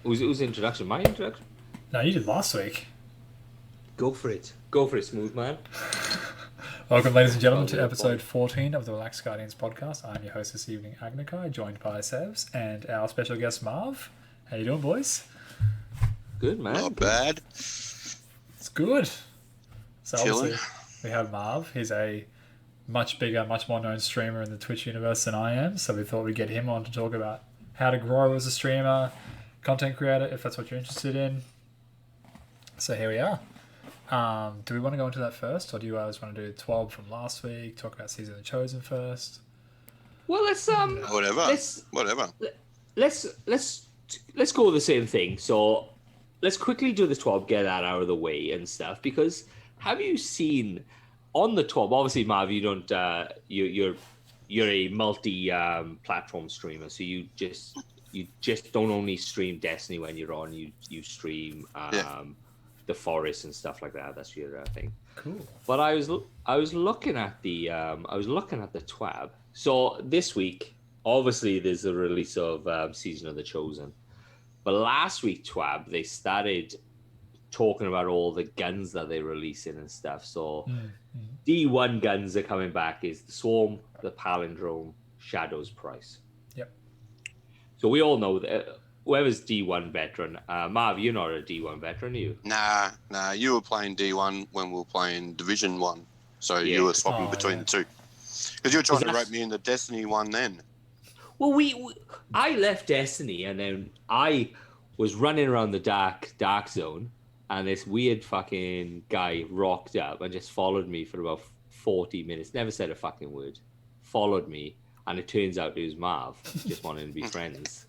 Who's introduction? My introduction? No, you did last week. Go for it. Go for it, smooth man. Welcome, ladies and gentlemen, Well, to your episode fault. 14 of the Relaxed Guardians podcast. I'm your host this evening, Agnikai, joined by Sevs and our special guest, Marv. How you doing, boys? Good, man. Not Good. bad. It's good. So Chilling. obviously, we have Marv. He's a much bigger, much more known streamer in the Twitch universe than I am. So we thought we'd get him on to talk about how to grow as a streamer, content creator, if that's what you're interested in. So here we are. Do we want to go into that first, or do you guys want to do 12 from last week? Talk about Season of the Chosen first. Well, Whatever. let's Whatever. let's go with the same thing. So let's quickly do the 12, get that out of the way and stuff. Because have you seen on the 12? Obviously, Marv, you don't. You're a multi platform streamer, so you just don't only stream Destiny when you're on. You stream the Forest and stuff like that. That's your thing. Cool. But I was looking at the TWAB. So this week, obviously, there's the release of Season of the Chosen. But last week, TWAB, they started talking about all the guns that they're releasing and stuff. So D1 guns are coming back is the Swarm, the Palindrome, Shadow's Price. Yep. So we all know that whoever's D1 veteran, Marv, you're not a D1 veteran, are you? Nah. You were playing D1 when we were playing Division 1. So Yeah. you were swapping between the two. Because you were trying to that's- rope me in the Destiny one then. Well, I left Destiny and then I was running around the dark zone, and this weird fucking guy rocked up and just followed me for about 40 minutes. Never said a fucking word. Followed me, and it turns out it was Marv, just wanting to be friends.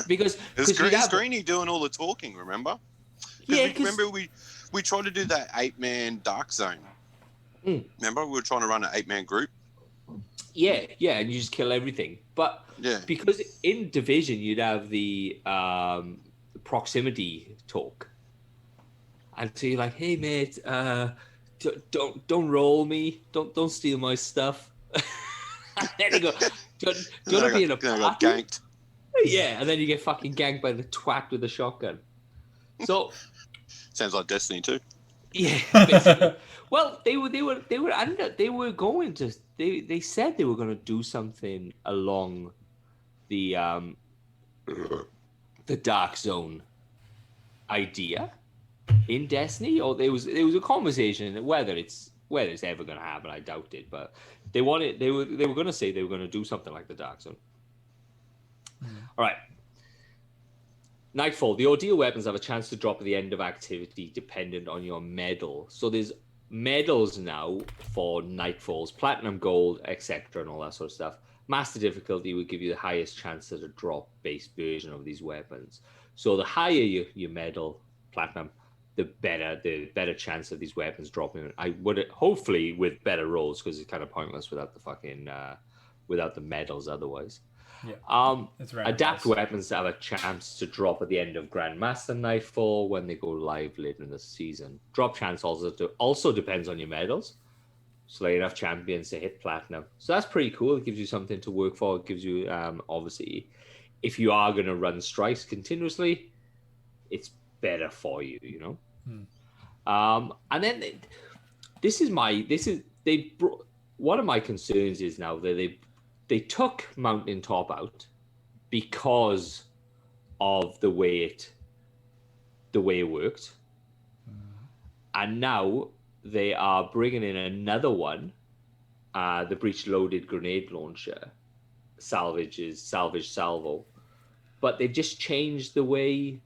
because It's Greeny doing all the talking, remember? yeah, Remember we tried to do that 8-man Dark Zone. Remember? We were trying to run an 8-man group. yeah, and you just kill everything. But Yeah. because in Division you'd have the proximity talk, and so you're like, "Hey mate, don't roll me, don't steal my stuff." And then you go, "Do you want to be in a I got party?" ganked. Yeah, and then you get fucking ganked by the twat with the shotgun. So Sounds like Destiny too. yeah, basically. Well, they said they were going to do something along the Dark Zone idea in Destiny, or there was a conversation whether it's ever going to happen. I doubt it, but they were going to say they were going to do something like the Dark Zone. All right. Nightfall. The ordeal weapons have a chance to drop at the end of activity dependent on your medal. So there's medals now for Nightfalls, Platinum, Gold, etc. and all that sort of stuff. Master difficulty would give you the highest chance at a drop-based version of these weapons. So the higher your medal, Platinum, the better chance of these weapons dropping. I would hopefully with better rolls, because it's kind of pointless without the fucking without the medals otherwise. Yeah. It's Adapt randomized. weapons have a chance to drop at the end of Grandmaster Nightfall when they go live later in the season. Drop chance also depends on your medals. So like enough champions to hit platinum. So that's pretty cool. It gives you something to work for. It gives you obviously, if you are going to run strikes continuously, it's better for you, you know. And then one of my concerns is now that they took Mountaintop out because of the way it worked, and now they are bringing in another one, the breech loaded grenade launcher, salvage salvo, but they've just changed the way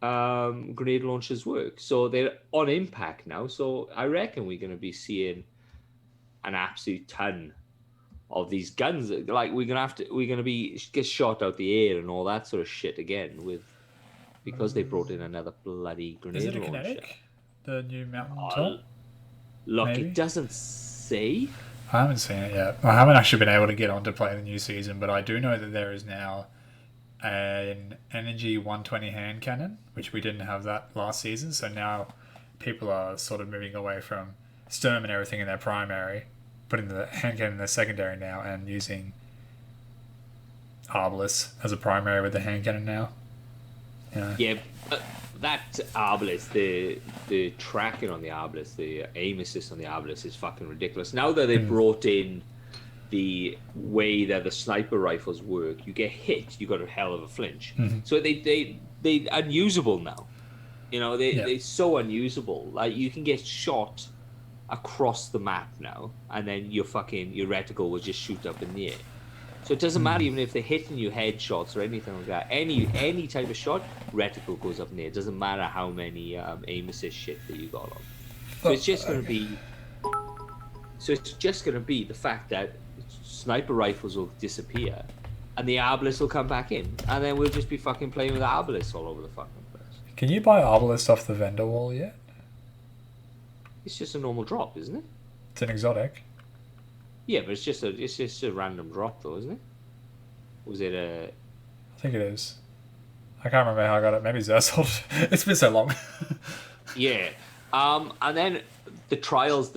grenade launchers work. So they're on impact now. So I reckon we're going to be seeing an absolute ton of these guns. Like we're gonna be get shot out the air and all that sort of shit again because they brought in another bloody grenade Is it a launcher. kinetic? The new Mountaintop? Look, Maybe? it doesn't say. I haven't seen it yet. I haven't actually been able to get on to play the new season, but I do know that there is now an Energy 120 hand cannon, which we didn't have that last season. So now people are sort of moving away from Sturm and everything in their primary, putting the hand cannon in their secondary now, and using Arbalest as a primary with the hand cannon now. You know? Yeah, but that Arbalest, the tracking on the Arbalest, the aim assist on the Arbalest is fucking ridiculous. Now that they've brought in the way that the sniper rifles work, you get hit, you got a hell of a flinch. So they unusable now. You know, they're so unusable. Like, you can get shot across the map now, and then your reticle will just shoot up in the air. So it doesn't matter even if they're hitting you headshots or anything like that. Any type of shot, reticle goes up in the air. It doesn't matter how many aim assist shit that you got on. So it's just going to be. So it's just going to be the fact that sniper rifles will disappear, and the Arbalest will come back in, and then we'll just be fucking playing with Arbalests all over the fucking place. Can you buy Arbalest off the vendor wall yet? It's just a normal drop, isn't it? It's an exotic. Yeah, but it's just a random drop, though, isn't it? Was it a? I think it is. I can't remember how I got it. Maybe Zersold. It's been so long. Yeah. And then the trials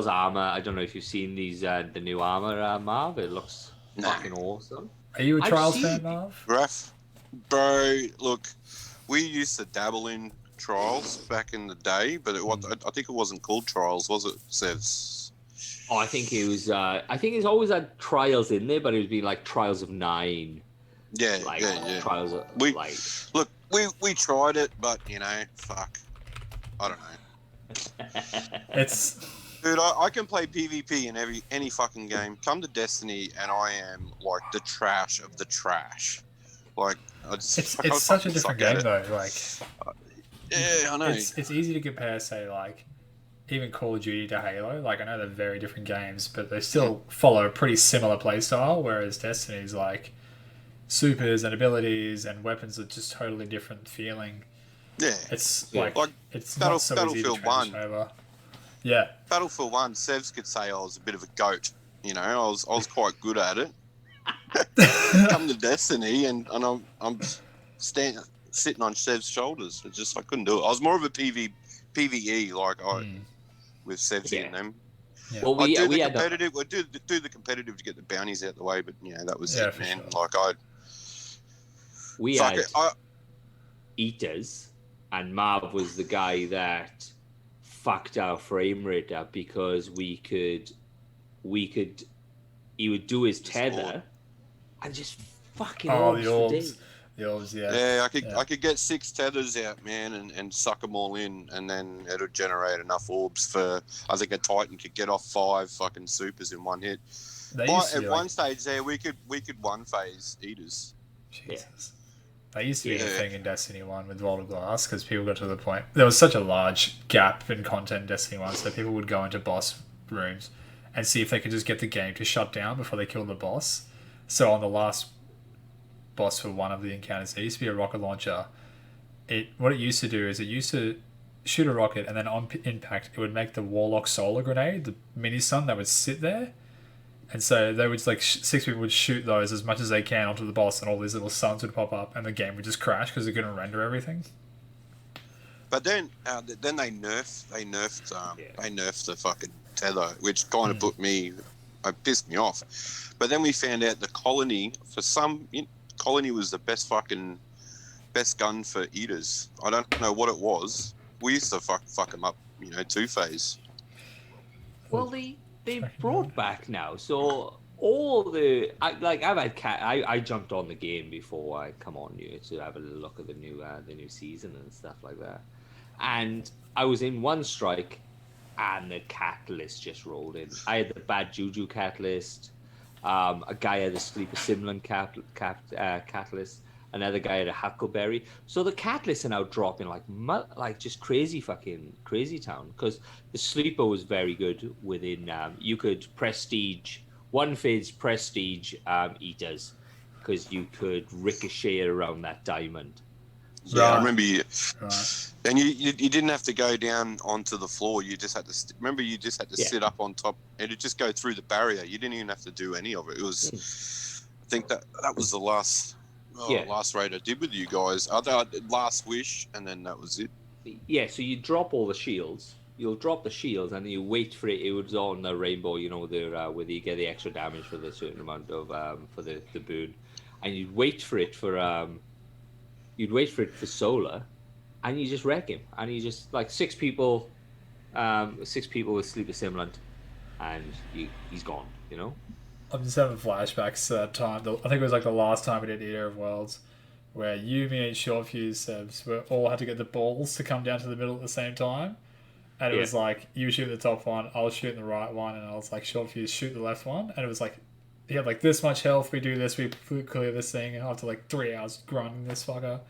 armor. I don't know if you've seen these the new armor, Marv. It looks fucking awesome. Are you a I've Trials seen- fan, Marv? Bro, look, we used to dabble in Trials back in the day, but I think it wasn't called Trials, was it? Says. Oh, I think it was. I think it's always had trials in there, but it would be like Trials of 9. Yeah, Like yeah. Trials of like. Look, we tried it, but fuck, I don't know. It's Dude, I can play PvP in any fucking game. Come to Destiny, and I am like the trash of the trash. Like, I just, it's such a different game though. Like, yeah, I know. it's easy to compare, say, like even Call of Duty to Halo. Like, I know they're very different games, but they still follow a pretty similar playstyle. Whereas Destiny's like supers and abilities and weapons are just totally different feeling. Yeah, It's Yeah. like it's Battle- not so easy to Battlefield transition 1. over. Yeah, Battlefield 1, Sevs could say I was a bit of a goat. You know, I was quite good at it. Come to Destiny, and I'm sitting on Sev's shoulders. It's just I couldn't do it. I was more of a PvE like with Sevsy and them. yeah. Well, I do we the had competitive. I do the competitive to get the bounties out the way, but that was Yeah, it, for man. sure. Like we fuck had it. Eaters, and Marv was the guy that fucked our frame rate up because he would do his tether and just fucking Oh, orbs the for orbs. days. The orbs, yeah. Yeah, Yeah. I could get 6 tethers out, man, and suck them all in, and then it'll generate enough orbs for. I think a Titan could get off 5 fucking supers in one hit. They used to At be one like, stage there, we could one phase Eaters. Jesus. They used to be a Yeah. thing in Destiny 1 with Vault of Glass because people got to the point. There was such a large gap in content in Destiny 1, so people would go into boss rooms and see if they could just get the game to shut down before they killed the boss. So on the last boss for one of the encounters, there used to be a rocket launcher. What it used to do is it used to shoot a rocket, and then on impact, it would make the Warlock Solar Grenade, the mini stun that would sit there. And so they would, like, 6 people would shoot those as much as they can onto the boss, and all these little suns would pop up, and the game would just crash because it couldn't render everything. But then they nerfed the fucking tether, which kind of pissed me off. But then we found out the colony colony was the best gun for Eaters. I don't know what it was. We used to fuck them up, 2-phase. Well, they brought back now, so all the I've had I jumped on the game before I come on you to have a little look at the new season and stuff like that, and I was in one strike, and the catalyst just rolled in. I had the bad juju catalyst, a guy had a sleeper simulant catalyst. Another guy had a huckleberry. So the catalysts are now dropping like just crazy town, because the sleeper was very good within. You could prestige one-phase prestige Eaters, because you could ricochet around that diamond. Yeah, Right. I remember you. Right. And you didn't have to go down onto the floor. You just had to. You just had to Yeah. sit up on top, and it'd just go through the barrier. You didn't even have to do any of it. It was. I think that was the last. Last raid I did with you guys. I did Last Wish, and then that was it. Yeah, so you drop all the shields. You'll drop the shields, and you wait for it. It was on the rainbow, whether you get the extra damage for the certain amount of for the boon, and you'd wait for it for Solar, and you just wreck him, and you just like six people with Sleeper Simulant, and he's gone. You know. I'm just having flashbacks to that time. I think it was like the last time we did Eater of Worlds, where you, me, and Short Fuse Sebs all had to get the balls to come down to the middle at the same time. And it was like, you shoot the top one, I was shooting the right one, and I was like, Short Fuse, shoot the left one. And it was like, he had like this much health, we do this, we clear this thing after like 3 hours grinding this fucker.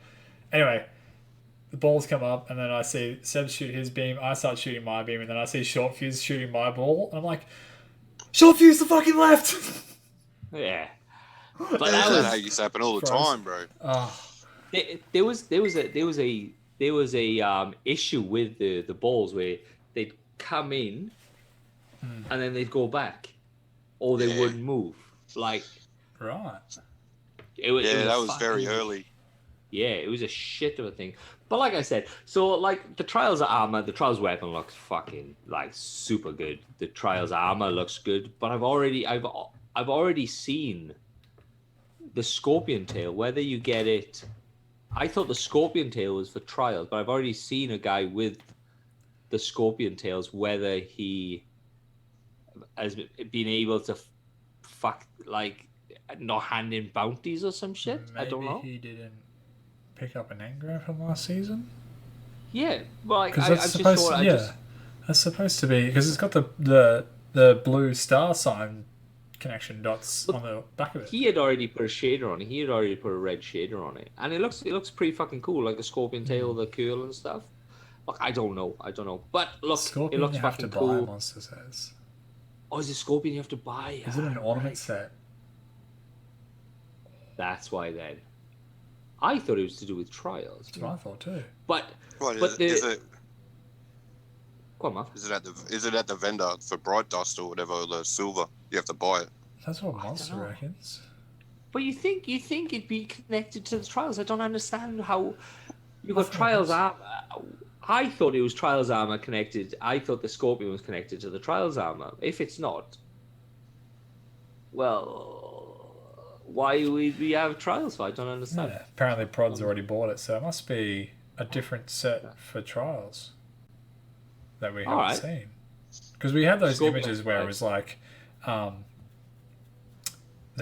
Anyway, the balls come up, and then I see Seb shoot his beam, I start shooting my beam, and then I see Short Fuse shooting my ball, and I'm like, Short Fuse the fucking left! Yeah. But that used to happen all the time, bro. Oh. There was a issue with the balls where they'd come in and then they'd go back, or they wouldn't move. Like, right. It was that was very early. Yeah, it was a shit of a thing. But like I said, so like the Trials armor, the Trials weapon looks fucking like super good. The Trials armor looks good, but I've already seen the Scorpion Tail. Whether you get it, I thought the Scorpion Tail was for Trials, but I've already seen a guy with the Scorpion Tails. Whether he has been able to like not hand in bounties or some shit. Maybe I don't know. He didn't pick up an engram from last season. Yeah, well, like, that's supposed to be because it's got the blue star sign connection dots on the back of it. He had already put a shader on it. He had already put a red shader on it, and it looks pretty fucking cool, like the Scorpion Tail, the curl and stuff. Look, I don't know, but look, Scorpion, it looks you have fucking to cool. buy, Monster says. Oh, is it Scorpion you have to buy? Is it an ornament set? That's why then. I thought it was to do with Trials. That's what I thought too. But is it? Go on, Matt. Is it at the vendor for Bright Dust or whatever, the silver? You have to buy it. That's what Monster reckons. But you think it'd be connected to the Trials? I don't understand how you got Trials armor. I thought it was Trials armor connected. I thought the Scorpion was connected to the Trials armor. If it's not, well, why would we have Trials for? I don't understand. Yeah, apparently Prod's already bought it, so it must be a different set for Trials that we haven't seen. Because we had those images where it was like, they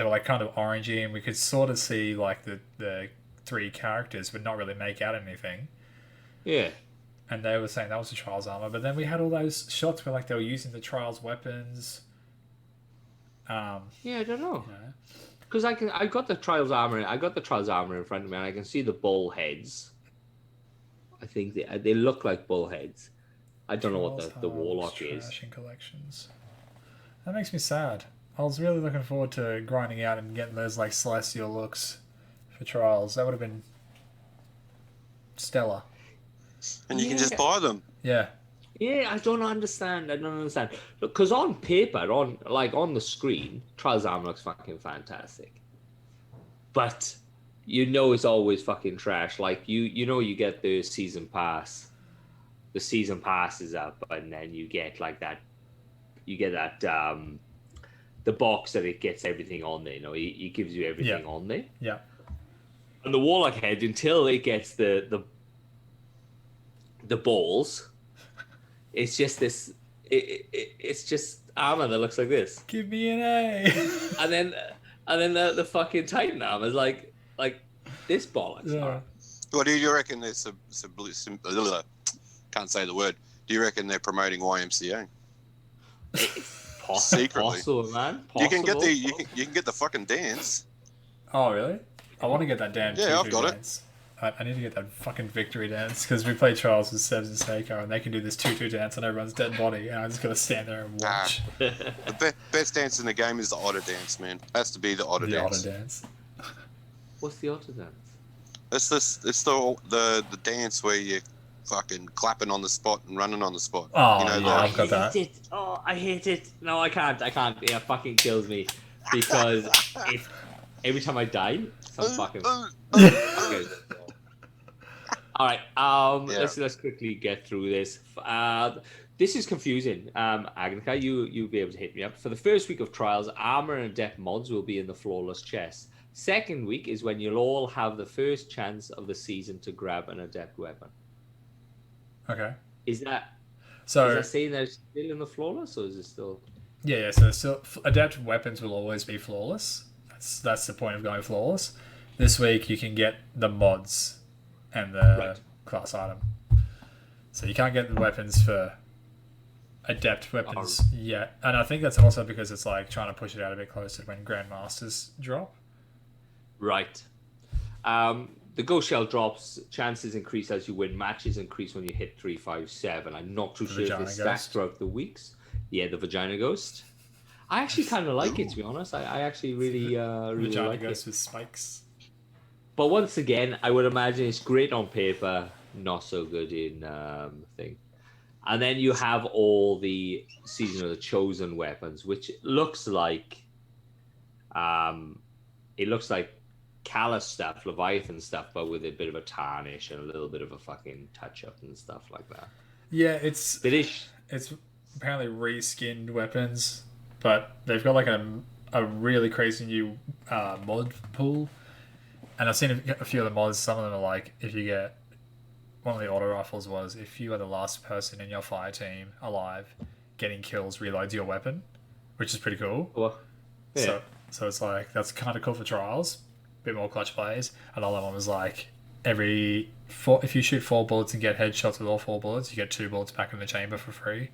were like kind of orangey, and we could sort of see like the three characters, but not really make out anything. Yeah. And they were saying that was the Trials armor, but then we had all those shots where like they were using the Trials weapons. Yeah, I don't know. Because I got the Trials armor. I got the Trials armor in front of me, and I can see the bull heads. I think they look like bull heads. I don't know what the warlock is. Collections. That makes me sad. I was really looking forward to grinding out and getting those like celestial looks for Trials. That would have been stellar. And you can just buy them. Yeah. Yeah, I don't understand. Look, because on paper, on the screen, Trials armor looks fucking fantastic. But you know it's always fucking trash. Like you know you get the season pass. The season pass is up, and then you get like that. You get that the box that it gets everything on there. You know, he gives you everything on there. Yeah. And the warlock head, until it gets the balls, it's just this. It's just armor that looks like this. Give me an A. and then the fucking Titan armor is like this bollocks. Yeah. Well, do you reckon there's can't say the word. Do you reckon they're promoting YMCA? Secretly, possible, man. Possible. You can get the fucking dance. Oh really? I want to get that damn. Yeah, I've got dance. I need to get that fucking victory dance because we play Trials with Sebs and Seiko, and they can do this tutu dance on everyone's dead body, and I just gotta stand there and watch. The best dance in the game is the otter dance, man. Has to be the otter dance. The otter dance. What's the otter dance? It's the dance where you fucking clapping on the spot and running on the spot. Oh, you know, yeah, I've got that. I hate it. No, I can't. Yeah, it fucking kills me because every time I die, some fucking. Okay. All right. Let's quickly get through this. This is confusing. Agnica, you'll be able to hit me up. For the first week of Trials, armor and depth mods will be in the flawless chest. Second week is when you'll all have the first chance of the season to grab an adept weapon. Okay. Is that So saying that it's still in the flawless, or is it still? yeah. So still, adept weapons will always be flawless. That's the point of going flawless. This week you can get the mods and the class item. So you can't get the weapons for adept weapons yet, and I think that's also because it's like trying to push it out a bit closer when Grandmasters drop. Right. The Ghost Shell drops, chances increase as you win, matches increase when you hit 3, 5, 7. I'm not too sure if it's stacked throughout the weeks. Yeah, the Vagina Ghost. I actually kind of like it, to be honest. I actually really Vagina like Ghost it. with spikes. But once again, I would imagine it's great on paper, not so good in thing. And then you have all the Season of the Chosen weapons, which looks like Callus stuff, Leviathan stuff, but with a bit of a tarnish and a little bit of a fucking touch up and stuff like that. Yeah, it's apparently reskinned weapons, but they've got like a really crazy new mod pool. And I've seen a few of the mods. Some of them are like, if you get one of the auto rifles was if you are the last person in your fire team alive, getting kills reloads your weapon, which is pretty cool. Well, yeah. So it's like that's kind of cool for trials. Bit more clutch plays. Another one was like if you shoot 4 bullets and get headshots with all 4 bullets, you get 2 bullets back in the chamber for free.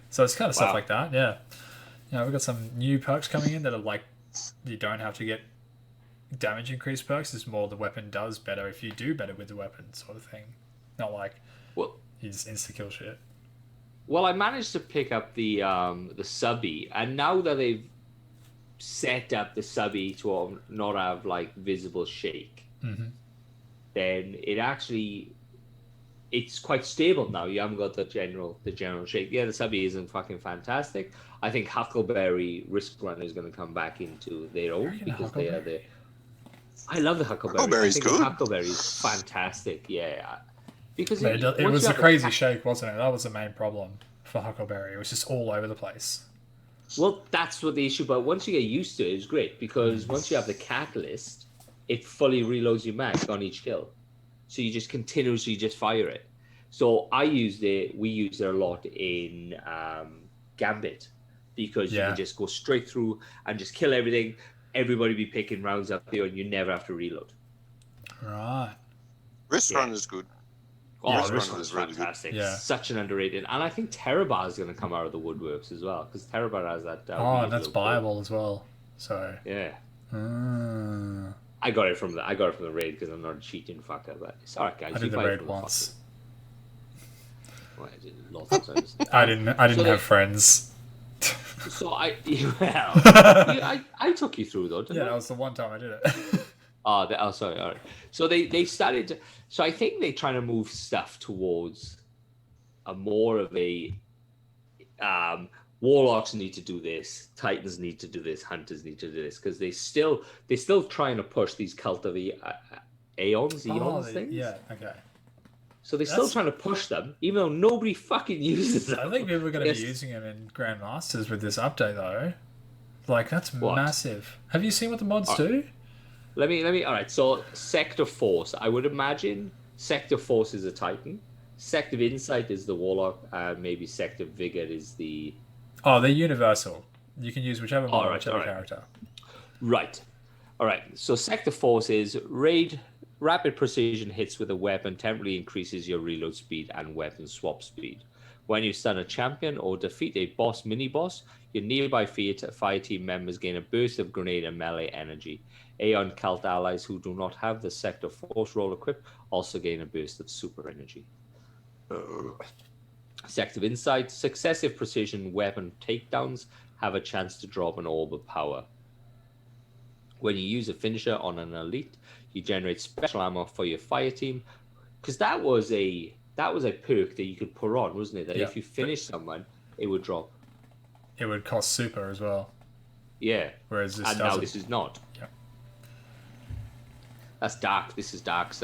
So it's kind of stuff like that. Yeah, we've got some new perks coming in that are like you don't have to get damage increase perks. It's more the weapon does better if you do better with the weapon sort of thing. Not like you just insta kill shit. Well, I managed to pick up the subby, and now that they've set up the subby to not have like visible shake, then it's quite stable now. You haven't got the general shake. Yeah, the subby isn't fucking fantastic. I think Huckleberry Risk Runner is going to come back into their own because they are the. I love the Huckleberry. Huckleberry's good. Huckleberry is fantastic. Yeah, because it was a crazy shake, wasn't it? That was the main problem for Huckleberry. It was just all over the place. Well, that's what the issue. But once you get used to it, it's great because once you have the catalyst, it fully reloads your mag on each kill, so you just continuously just fire it. So we used it a lot in Gambit because you can just go straight through and just kill everything. Everybody be picking rounds up there, and you never have to reload. Right. Wrist Runner is good. Oh, Wrist Runner is really fantastic. Yeah. Such an underrated. And I think Terrabar is going to come out of the woodworks as well, because Terrabar has that. And that's buyable as well. So. Yeah. I got it from the raid because I'm not a cheating fucker, but it's alright, guys. I did the raid once. Well, I did lots of times. I didn't have friends. So I took you through though, didn't I? That was the one time I did it. Sorry. All right. So they started. So I think they're trying to move stuff towards a more of a Warlocks need to do this, Titans need to do this, Hunters need to do this because they're still trying to push these Cult of Aeons things. Yeah. Okay. So they're still trying to push them, even though nobody fucking uses them. I think people are going to be using them in Grandmasters with this update, though. Like, that's massive. Have you seen what the mods do? Let me. All right. So Sector Force, I would imagine Sector Force is a Titan. Sector Insight is the Warlock. Maybe Sector Vigor is the. Oh, they're universal. You can use whichever mod, whichever character. Right. All right. So Sector Force is rapid precision hits with a weapon temporarily increases your reload speed and weapon swap speed. When you stun a champion or defeat a boss, mini-boss, your nearby fire team members gain a burst of grenade and melee energy. Aeon Cult allies who do not have the Sector Force role equipped also gain a burst of super energy. Sector Insight, successive precision weapon takedowns have a chance to drop an orb of power. When you use a finisher on an elite, you generate special ammo for your fire team, because that was a perk that you could put on, wasn't it? That if you finish someone, it would drop. It would cost super as well. Yeah. Whereas this and doesn't. Now this is not. Yeah. That's Dark. This is Dark's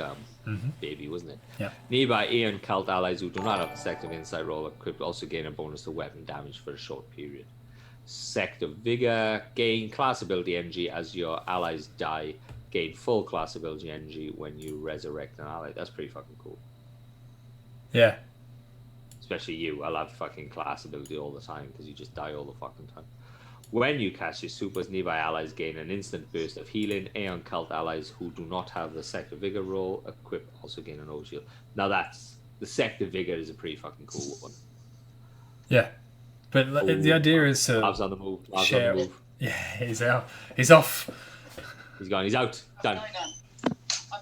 baby, wasn't it? Yeah. Nearby Aeon Cult allies who do not have the Sector Insight role equipped also gain a bonus to weapon damage for a short period. Sector Vigor. Gain class ability energy as your allies die. Gain full class ability energy when you resurrect an ally. That's pretty fucking cool. Yeah. Especially you. I'll have fucking class ability all the time because you just die all the fucking time. When you cast your supers, nearby allies gain an instant burst of healing. Aeon Cult allies who do not have the Sector Vigor role equip also gain an overshield. Now that's the Sector Vigor is a pretty fucking cool one. Yeah, but the idea is to Labs on the move. Labs share. on the move. Yeah, he's out. He's off. He's gone. He's out. Done. I'm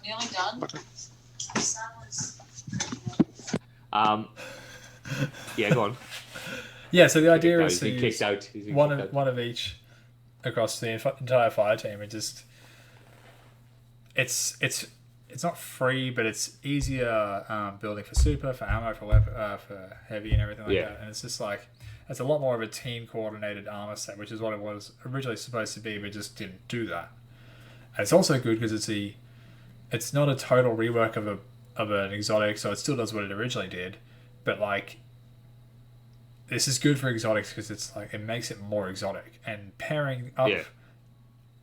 nearly done. Yeah, go on. Yeah, so the idea He's is to been use kicked out. He's been one kicked out. of each across the entire fire team. It just it's not free, but it's easier building for super, for ammo, for heavy and everything like Yeah. that. And it's just like it's a lot more of a team coordinated armor set, which is what it was originally supposed to be, but just didn't do that. And it's also good because it's not a total rework of an exotic, so it still does what it originally did, but like. This is good for exotics because it's like it makes it more exotic, and pairing up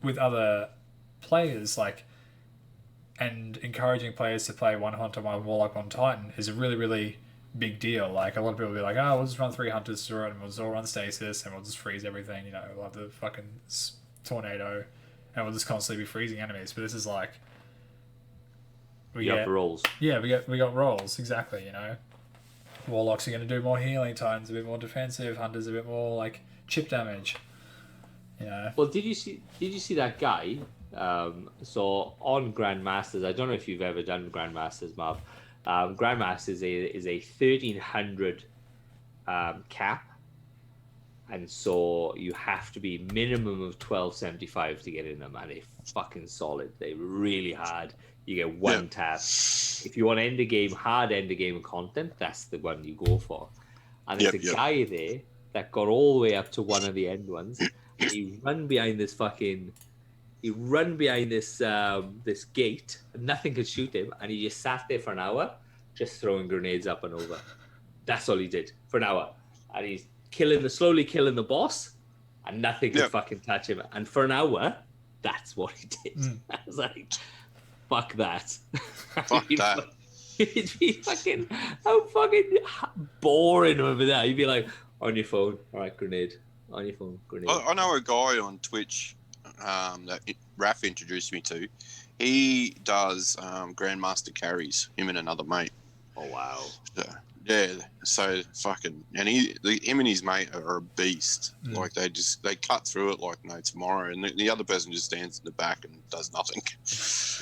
with other players and encouraging players to play one hunter, one warlock, one titan is a really, really big deal. Like a lot of people will be like, "Oh, we'll just run 3 hunters through it, and we'll just all run stasis, and we'll just freeze everything." You know, we'll have the fucking tornado, and we'll just constantly be freezing enemies. But this is like We got rolls. Yeah, we got rolls exactly. You know. Warlocks are going to do more healing, Titans a bit more defensive, Hunters a bit more like chip damage. You know. Well, did you see that guy? So on Grandmasters, I don't know if you've ever done Grandmasters, Marv. Grandmasters is a 1300 cap, and so you have to be minimum of 1275 to get in them, and they're fucking solid. They're really hard. You get one tap. If you want hard end of game content, that's the one you go for. And there's a guy there that got all the way up to one of the end ones. And he run behind this this gate, and nothing could shoot him, and he just sat there for an hour, just throwing grenades up and over. That's all he did for an hour, and he's slowly killing the boss, and nothing could fucking touch him. And for an hour, that's what he did. I was like. Fuck that. Fuck that. It'd be fucking how fucking boring over there. You'd be like, on your phone, all right, grenade. On your phone, grenade. I know a guy on Twitch that Raph introduced me to. He does Grandmaster carries, him and another mate. Oh, wow. So fucking, and him and his mate are a beast. Like they cut through it like no tomorrow, and the other person just stands in the back and does nothing.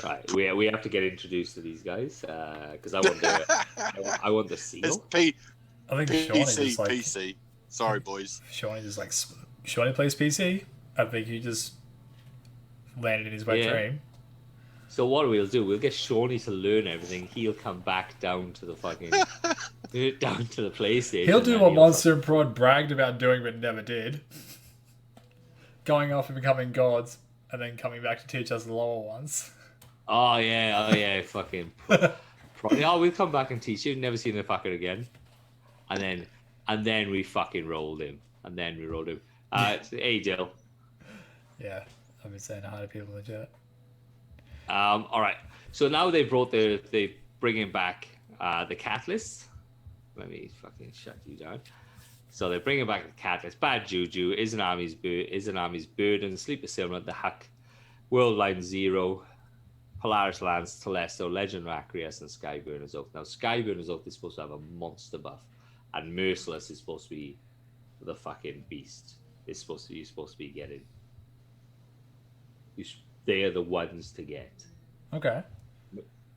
Right, we have to get introduced to these guys because I want the seal. It's I think PC. Sorry, boys. Shawnee plays PC. I think he just landed in his wet dream. So what we'll do, we'll get Shawnee to learn everything. He'll come back down to the fucking down to the PlayStation. He'll do what Monster and Prod bragged about doing but never did. Going off and becoming gods, and then coming back to teach us the lower ones. Oh yeah, fucking. We'll come back and teach you. Never seen the fucker again. And then we fucking rolled him. Hey, Jill. Yeah, I've been saying hi to people in the chat. All right. So now they bringing back the Catalyst. Let me fucking shut you down. So they're bringing back the Catalyst. Bad Juju is an army's burden. Sleeper Silver, the Huck, World Line Zero, Polaris Lance, Telesto, Legend of Acreus, and Skyburner's Oath. Now Skyburner's Oath is supposed to have a monster buff, and Merciless is supposed to be the fucking beast. You're supposed to be getting. They are the ones to get. Okay.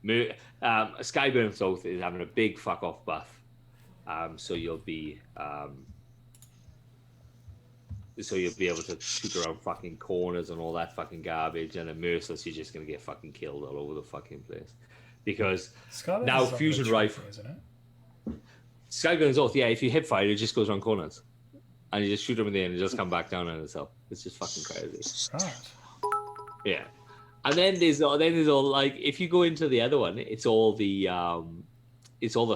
Skyburner's Oath is having a big fuck off buff, so you'll be able to shoot around fucking corners and all that fucking garbage. And then Merciless, you're just gonna get fucking killed all over the fucking place because now fusion rifle, isn't it? Skyburner's Oath, if you hip fire, it just goes around corners, and you just shoot them in the end and just come back down on itself. It's just fucking crazy. Right. Yeah. And then there's all like if you go into the other one, it's all the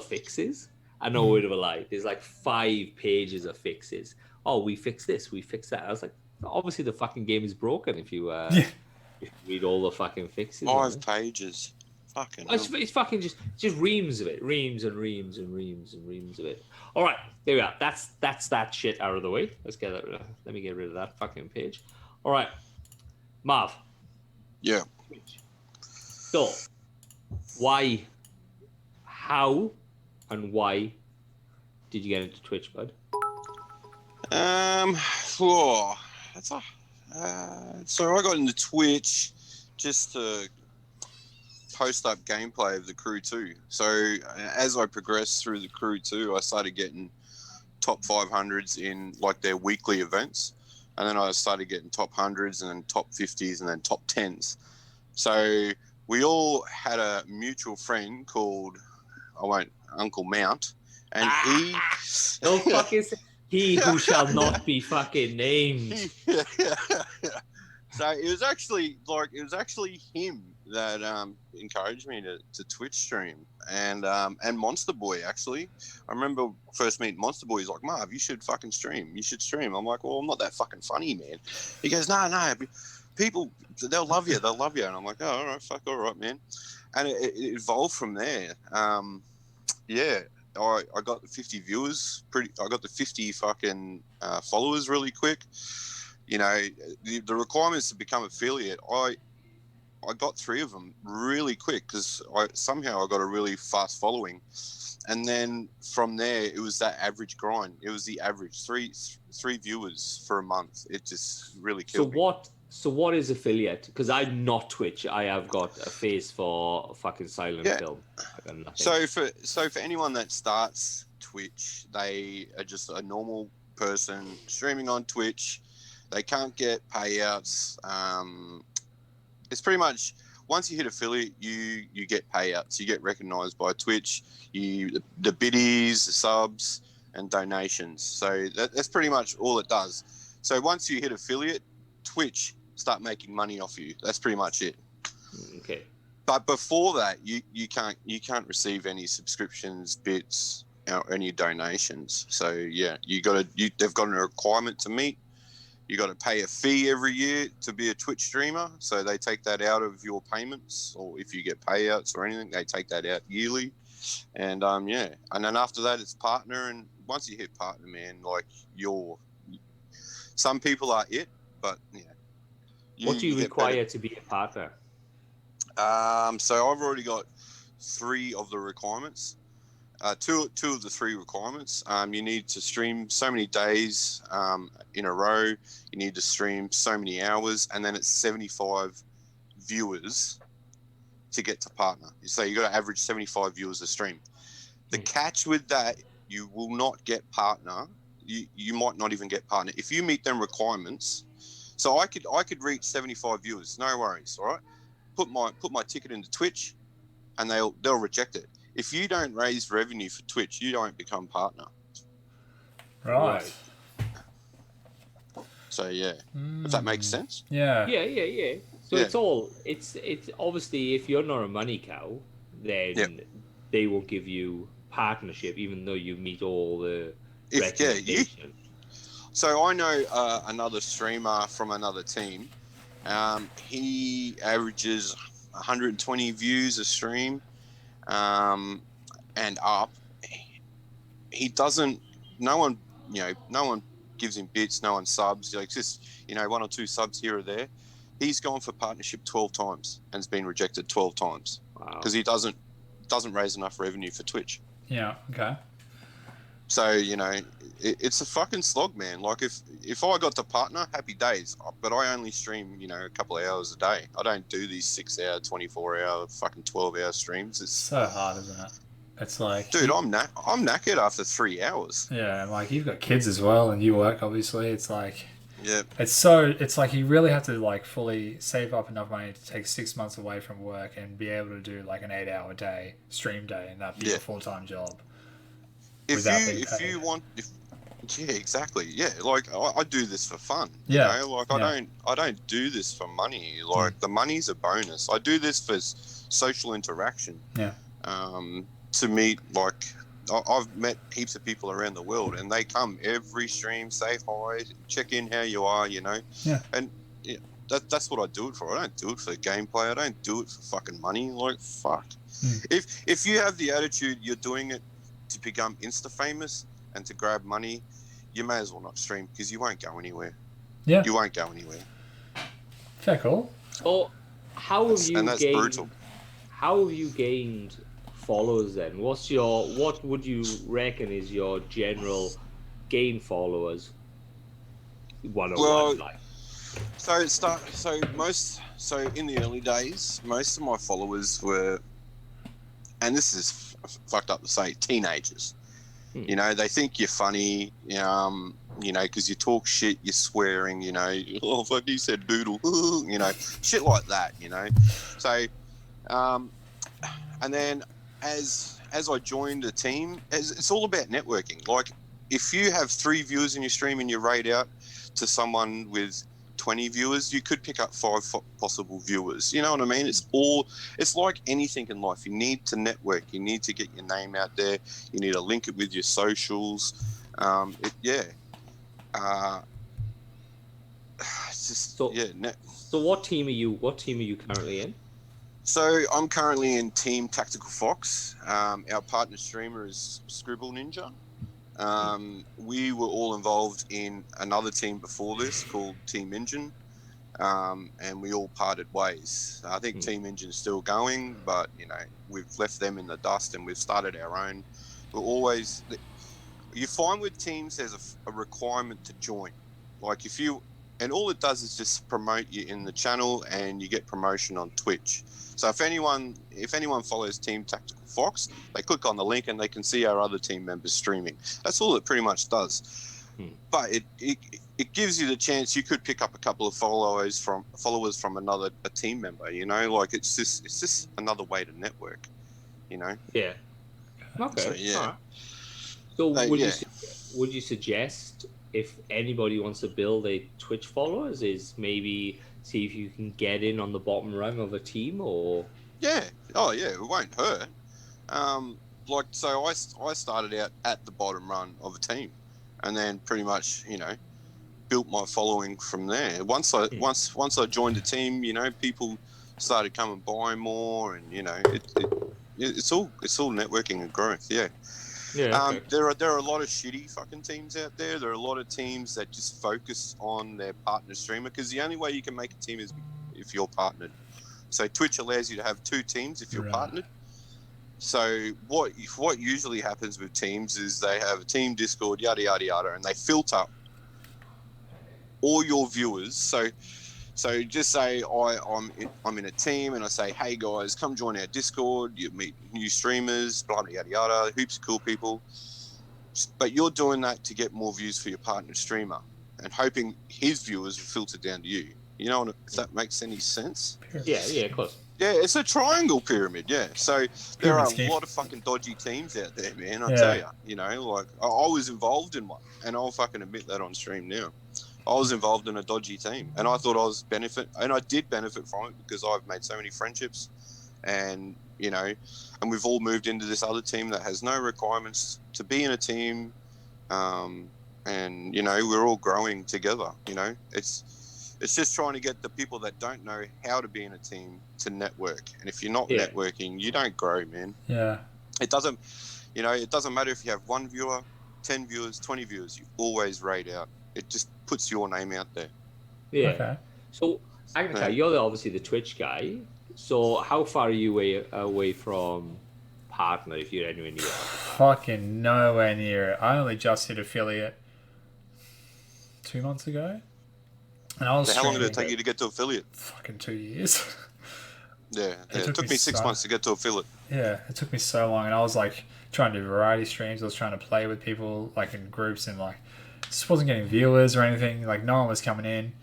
fixes. I know word of a lie. There's like 5 pages of fixes. oh, we fixed this, we fixed that. I was like, obviously the fucking game is broken if you Yeah. if you read all the fucking fixes. 5 pages. Fucking hell. It's fucking just reams of it, reams and reams and reams and reams of it. All right, there we are. That's that shit out of the way. Let's get that. Let me get rid of that fucking page. All right, Marv. Yeah. So, why, how, and why did you get into Twitch, bud? So I got into Twitch just to post up gameplay of the Crew 2. So as I progressed through the Crew 2, I started getting top 500s in like their weekly events. And then I started getting top 100s and then top 50s and then top 10s. So we all had a mutual friend called, Uncle Mount. And No fucking he who shall not be fucking named. So it was actually him that encouraged me to Twitch stream, and Monster Boy actually. I remember first meeting Monster Boy. He's like, Marv, you should fucking stream. You should stream. I'm like, well, I'm not that fucking funny, man. He goes, no, people, they'll love you, and I'm like, oh, all right, man. And it evolved from there. Yeah. I got the 50 viewers. I got the 50 fucking followers really quick. You know, the requirements to become affiliate, I got 3 of them really quick because somehow I got a really fast following, and then from there it was that average grind. It was the average three viewers for a month. It just really killed me. So what is affiliate? Because I'm not Twitch. I have got a face for fucking silent film. I got nothing. So for anyone that starts Twitch, they are just a normal person streaming on Twitch. They can't get payouts. It's pretty much once you hit affiliate, you get payouts. You get recognized by Twitch. The biddies, the subs, and donations. So that's pretty much all it does. So once you hit affiliate, Twitch start making money off you. That's pretty much it. Okay. But before that, you can't receive any subscriptions, bits, or any donations. So yeah, they've got a requirement to meet. You got to pay a fee every year to be a Twitch streamer. So they take that out of your payments, or if you get payouts or anything, they take that out yearly. And and then after that, it's partner. And once you hit partner, man, like some people are it, but yeah. What do you require to be a partner? So I've already got 3 of the requirements. Two of the 3 requirements. You need to stream so many days in a row. You need to stream so many hours, and then it's 75 viewers to get to partner. So you got to average 75 viewers a stream. The catch with that, you will not get partner. You might not even get partner if you meet them requirements. So I could reach 75 viewers, no worries. All right, put my ticket into Twitch, and they'll reject it. If you don't raise revenue for Twitch, you don't become partner. Right. So yeah, if that makes sense. Yeah. Yeah. So it's obviously if you're not a money cow, then they will give you partnership even though you meet all the recommendations. So I know another streamer from another team. He averages 120 views a stream. And up, he doesn't. No one gives him bits. No one subs. Like just 1 or 2 subs here or there. He's gone for partnership 12 times and has been rejected 12 times because he doesn't raise enough revenue for Twitch. Yeah. Okay. So it's a fucking slog, man. Like if I got to partner, happy days. But I only stream a couple of hours a day. I don't do these 6-hour, 24-hour, fucking 12-hour streams. It's so hard, isn't it? It's like, dude, I'm knackered after 3 hours. Yeah, and like you've got kids as well, and you work obviously. It's like, yeah, it's like you really have to like fully save up enough money to take 6 months away from work and be able to do like an 8-hour day stream day, and that be a full-time job. Yeah, exactly. Yeah, like I do this for fun. Yeah, I don't do this for money. Like the money's a bonus. I do this for social interaction. Yeah. To meet like I've met heaps of people around the world, and they come every stream, say hi, check in how you are, you know. Yeah. And yeah, that's what I do it for. I don't do it for the gameplay. I don't do it for fucking money. Like, fuck. If you have the attitude you're doing it to become insta famous and to grab money, you may as well not stream, because you won't go anywhere. Yeah. You won't go anywhere. Fair call. So, how have you And that's gained? brutal. How have you gained followers then? What would you reckon is your general gain followers? 101, Well, like. So in the early days, most of my followers were, and this is fucked up to say, teenagers. You know, they think you're funny, you know, because you talk shit, you're swearing, you know, oh fuck, you said doodle, you know, shit like that, you know. So, and then as I joined the team, it's all about networking. Like, if you have 3 viewers in your stream and you raid out to someone with 20 viewers, you could pick up 5 possible viewers. You know what I mean? It's like anything in life. You need to network. You need to get your name out there. You need to link it with your socials. It's just, So what team are you currently in? So I'm currently in Team Tactical Fox. Our partner streamer is Scribble Ninja. We were all involved in another team before this called Team Engine, and we all parted ways. I think Team Engine's still going, but you know, we've left them in the dust and we've started our own. You find with teams there's a requirement to join. Like and all it does is just promote you in the channel, and you get promotion on Twitch. So if anyone follows Team Tactical Fox, they click on the link and they can see our other team members streaming. That's all it pretty much does. But it gives you the chance. You could pick up a couple of followers from a team member. You know, like it's just another way to network. You know. Yeah. Okay. So, yeah. All right. So would you suggest, if anybody wants to build a Twitch followers, is maybe see if you can get in on the bottom rung of a team, or? Yeah. Oh, yeah. It won't hurt. So I started out at the bottom run of a team, and then pretty much, you know, built my following from there. Once I joined the team, you know, people started coming by more, and you know, it's all networking and growth. Yeah. Yeah. Okay. There are a lot of shitty fucking teams out there. There are a lot of teams that just focus on their partner streamer, because the only way you can make a team is if you're partnered. So Twitch allows you to have 2 teams if you're partnered. So what usually happens with teams is they have a team Discord, yada yada yada, and they filter all your viewers. So just say I'm in a team, and I say, hey guys, come join our Discord. You meet new streamers, blah blah yada yada, heaps of cool people. But you're doing that to get more views for your partner streamer, and hoping his viewers will filter down to you. You know, if that makes any sense? Yeah, of course. Yeah, it's a triangle pyramid. Yeah, so there are a lot of fucking dodgy teams out there, man. I tell you, you know, like I was involved in one, and I'll fucking admit that on stream now. I was involved in a dodgy team, and I thought I did benefit from it, because I've made so many friendships, and you know, and we've all moved into this other team that has no requirements to be in a team, and you know, we're all growing together. You know, it's just trying to get the people that don't know how to be in a team to network, and if you're not networking, you don't grow, man. Yeah, it doesn't matter if you have 1 viewer, 10 viewers, 20 viewers. You always raid out. It just puts your name out there. Yeah. Okay. So, you're obviously the Twitch guy. So, how far are you away from partner, if you're anywhere near? Fucking nowhere near it. I only just hit affiliate 2 months ago. And I was how long did it take you to get to affiliate? Fucking 2 years. Yeah. It took me 6 months to get to affiliate. Yeah, it took me so long. And I was like trying to do variety streams. I was trying to play with people like in groups, and like just wasn't getting viewers or anything. Like no one was coming in.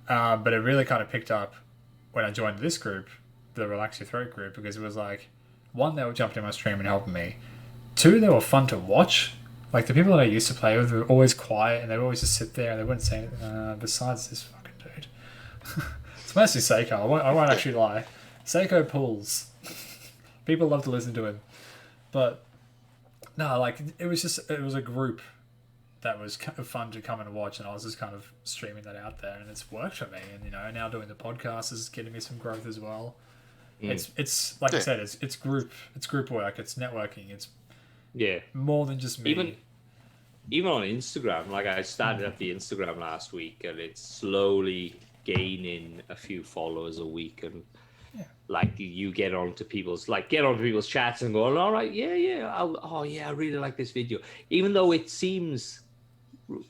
But it really kind of picked up when I joined this group, the Relax Your Throat group, because it was like, 1, they were jumping in my stream and helping me. 2, they were fun to watch. Like the people that I used to play with were always quiet, and they would always just sit there and they wouldn't say anything. Besides this fucking dude. It's mostly Seiko. I won't actually lie. Seiko pulls. People love to listen to him. But No, like it was a group that was kind of fun to come and watch, and I was just kind of streaming that out there, and it's worked for me. And now doing the podcast is getting me some growth as well. It's like I said, it's group work, it's networking, it's more than just me. Even on Instagram, like I started up the Instagram last week, and it's slowly gaining a few followers a week, and like you get onto people's chats and go, all right, I really like this video, even though it seems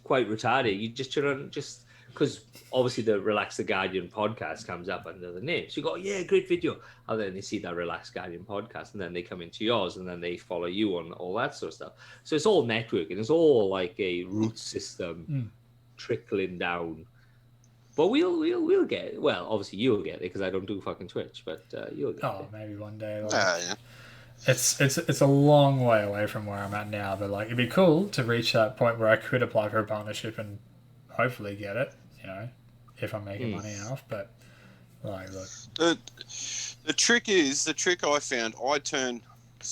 quite retarded. You just because obviously the Relax the Guardian podcast comes up under the name, so you go, yeah, great video, and then they see that Relax Guardian podcast, and then they come into yours, and then they follow you on all that sort of stuff. So it's all networking, it's all like a root system trickling down. But we'll get it. Well, obviously you'll get it because I don't do fucking Twitch, but you'll get it. Oh, maybe one day. Yeah. It's a long way away from where I'm at now, but like it'd be cool to reach that point where I could apply for a partnership and hopefully get it. If I'm making money enough. But like, look, the trick I found.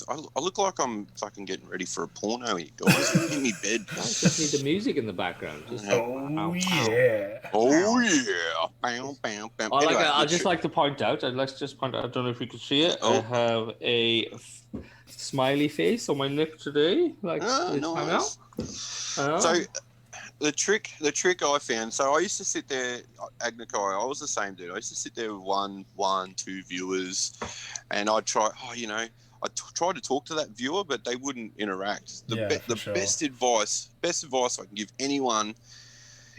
I look like I'm fucking getting ready for a porno here, guys. Give me bed. I just need the music in the background. yeah. Oh yeah. Bam, bam, bam. Anyway, I'd just like to point out. I don't know if you can see it. I have a smiley face on my neck today. Like this time out. So the trick I found. So I used to sit there, Agnikai. I was the same dude. I used to sit there with two viewers, and I'd try. I tried to talk to that viewer, but they wouldn't interact. The best advice I can give anyone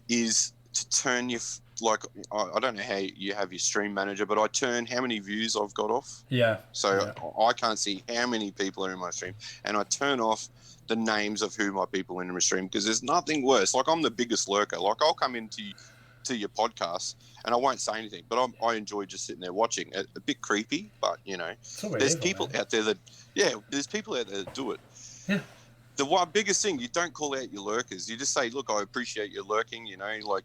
is to turn your I don't know how you have your stream manager, but I turn how many views I've got off. Yeah. So I can't see how many people are in my stream, and I turn off the names of who my people in my stream, because there's nothing worse. Like, I'm the biggest lurker. Like, I'll come into your podcast and I won't say anything, but I enjoy just sitting there watching. A bit creepy, but there's people out there that do it. Yeah. The biggest thing, you don't call out your lurkers. You just say, look, I appreciate your lurking. Like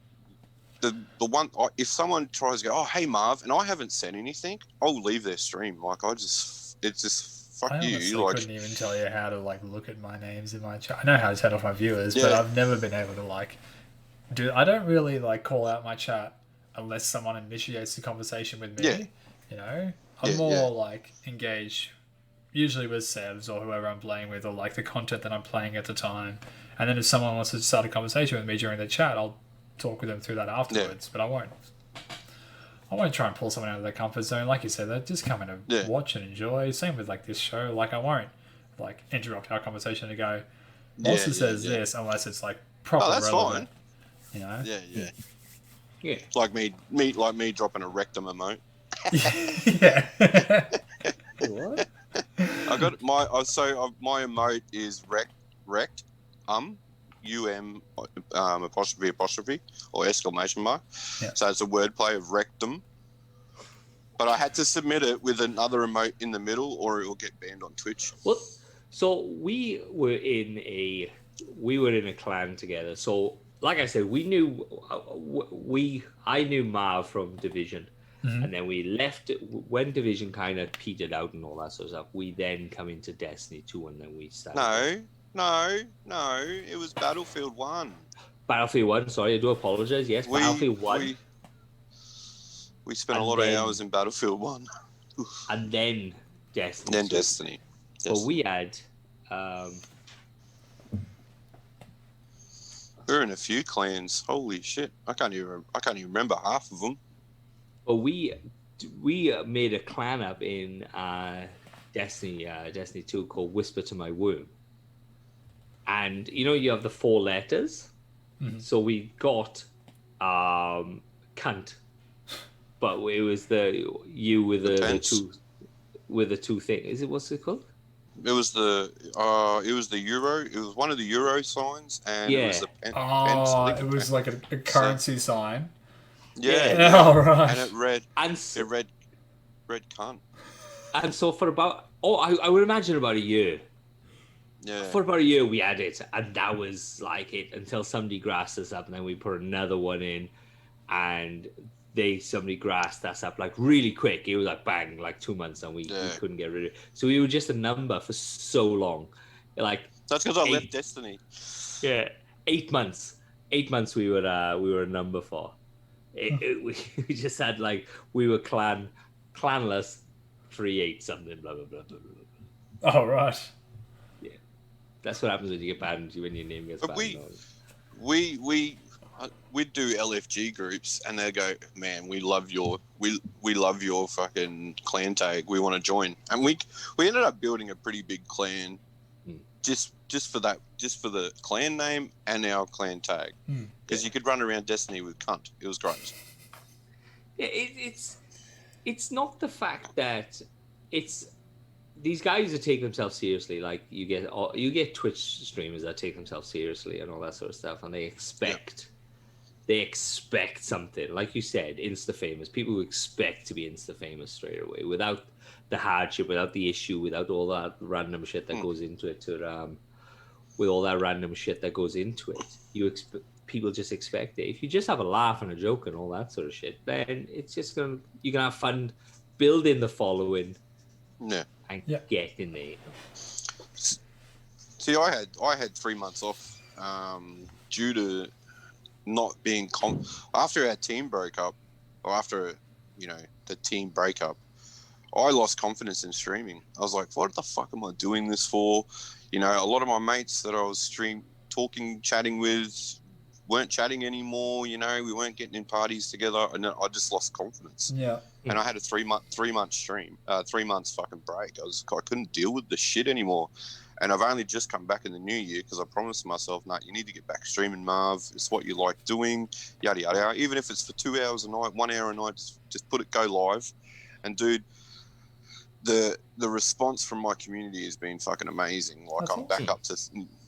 the one, if someone tries to go, oh, hey Marv, and I haven't said anything, I'll leave their stream. Like, it's just fuck I you. Honestly couldn't even tell you how to look at my names in my chat. I know how to turn off my viewers, but I've never been able to I don't really call out my chat unless someone initiates the conversation with me. I'm more engaged, usually with Sevs or whoever I'm playing with, or the content that I'm playing at the time. And then if someone wants to start a conversation with me during the chat, I'll talk with them through that afterwards. But I won't try and pull someone out of their comfort zone. Like you said, they're just coming to watch and enjoy. Same with this show. I won't interrupt our conversation to go, Monster says this, unless it's proper relevant. Fine. Yeah. Like me dropping a rectum emote. Yeah. What? I got my emote is rect apostrophe or exclamation mark. Yeah. So it's a wordplay of rectum. But I had to submit it with another emote in the middle, or it will get banned on Twitch. Well, so we were in a clan together. So, like I said, we knew I knew Marv from Division, and then we left when Division kind of petered out and all that sort of stuff. We then come into Destiny 2, and then we started. No, it was Battlefield 1. Battlefield 1. Sorry, I do apologize. Yes, Battlefield 1. We spent a lot of hours in Battlefield 1. And then Destiny. Then Destiny. But we had. We're in a few clans. Holy shit! I can't even remember half of them. But we made a clan up in Destiny 2 called Whisper to My Worm. And you have the 4 letters. So we got cunt. But it was you with the two things. What's it called? It was the euro. It was one of the euro signs, and it was the it was like a currency sign. Yeah. Oh, right. And it read cunt. And so for about I would imagine about a year. Yeah. For about a year we had it, and that was it until somebody grassed us up, and then we put another one in, and somebody grassed us up really quick. It was bang, 2 months, and we couldn't get rid of it. So we were just a number for so long. Like That's because I Eight. left Destiny. yeah, 8 months. 8 months we were a number 4. We just had like we were clanless 3-8 something blah blah blah blah blah. Oh, right. That's what happens when you get banned when your name gets But banned. we'd do LFG groups, and they go, "Man, we love your fucking clan tag. We want to join." And we ended up building a pretty big clan, just for the clan name and our clan tag, because you could run around Destiny with cunt. It was great. Yeah, it's not the fact that it's these guys that take themselves seriously. Like you get Twitch streamers that take themselves seriously and all that sort of stuff, and they expect something. Like you said, insta famous. People who expect to be insta famous straight away without the hardship, without the issue, without all that random shit that goes into it. With all that random shit that goes into it, people just expect it. If you just have a laugh and a joke and all that sort of shit, then it's just you're gonna have fun building the following. Yeah. And getting there. See, I had 3 months off due to not being after our team broke up, or after the team breakup. I lost confidence in streaming. I was like, what the fuck am I doing this for? A lot of my mates that I was chatting with weren't chatting anymore. We weren't getting in parties together, and I just lost confidence. Yeah. And I had a 3 month stream, 3 months fucking break. I couldn't deal with the shit anymore. And I've only just come back in the new year because I promised myself, you need to get back streaming, Marv. It's what you like doing, yada, yada, yada. Even if it's for 2 hours a night, 1 hour a night, just go live. And, dude, the response from my community has been fucking amazing. Like, That's I'm back up to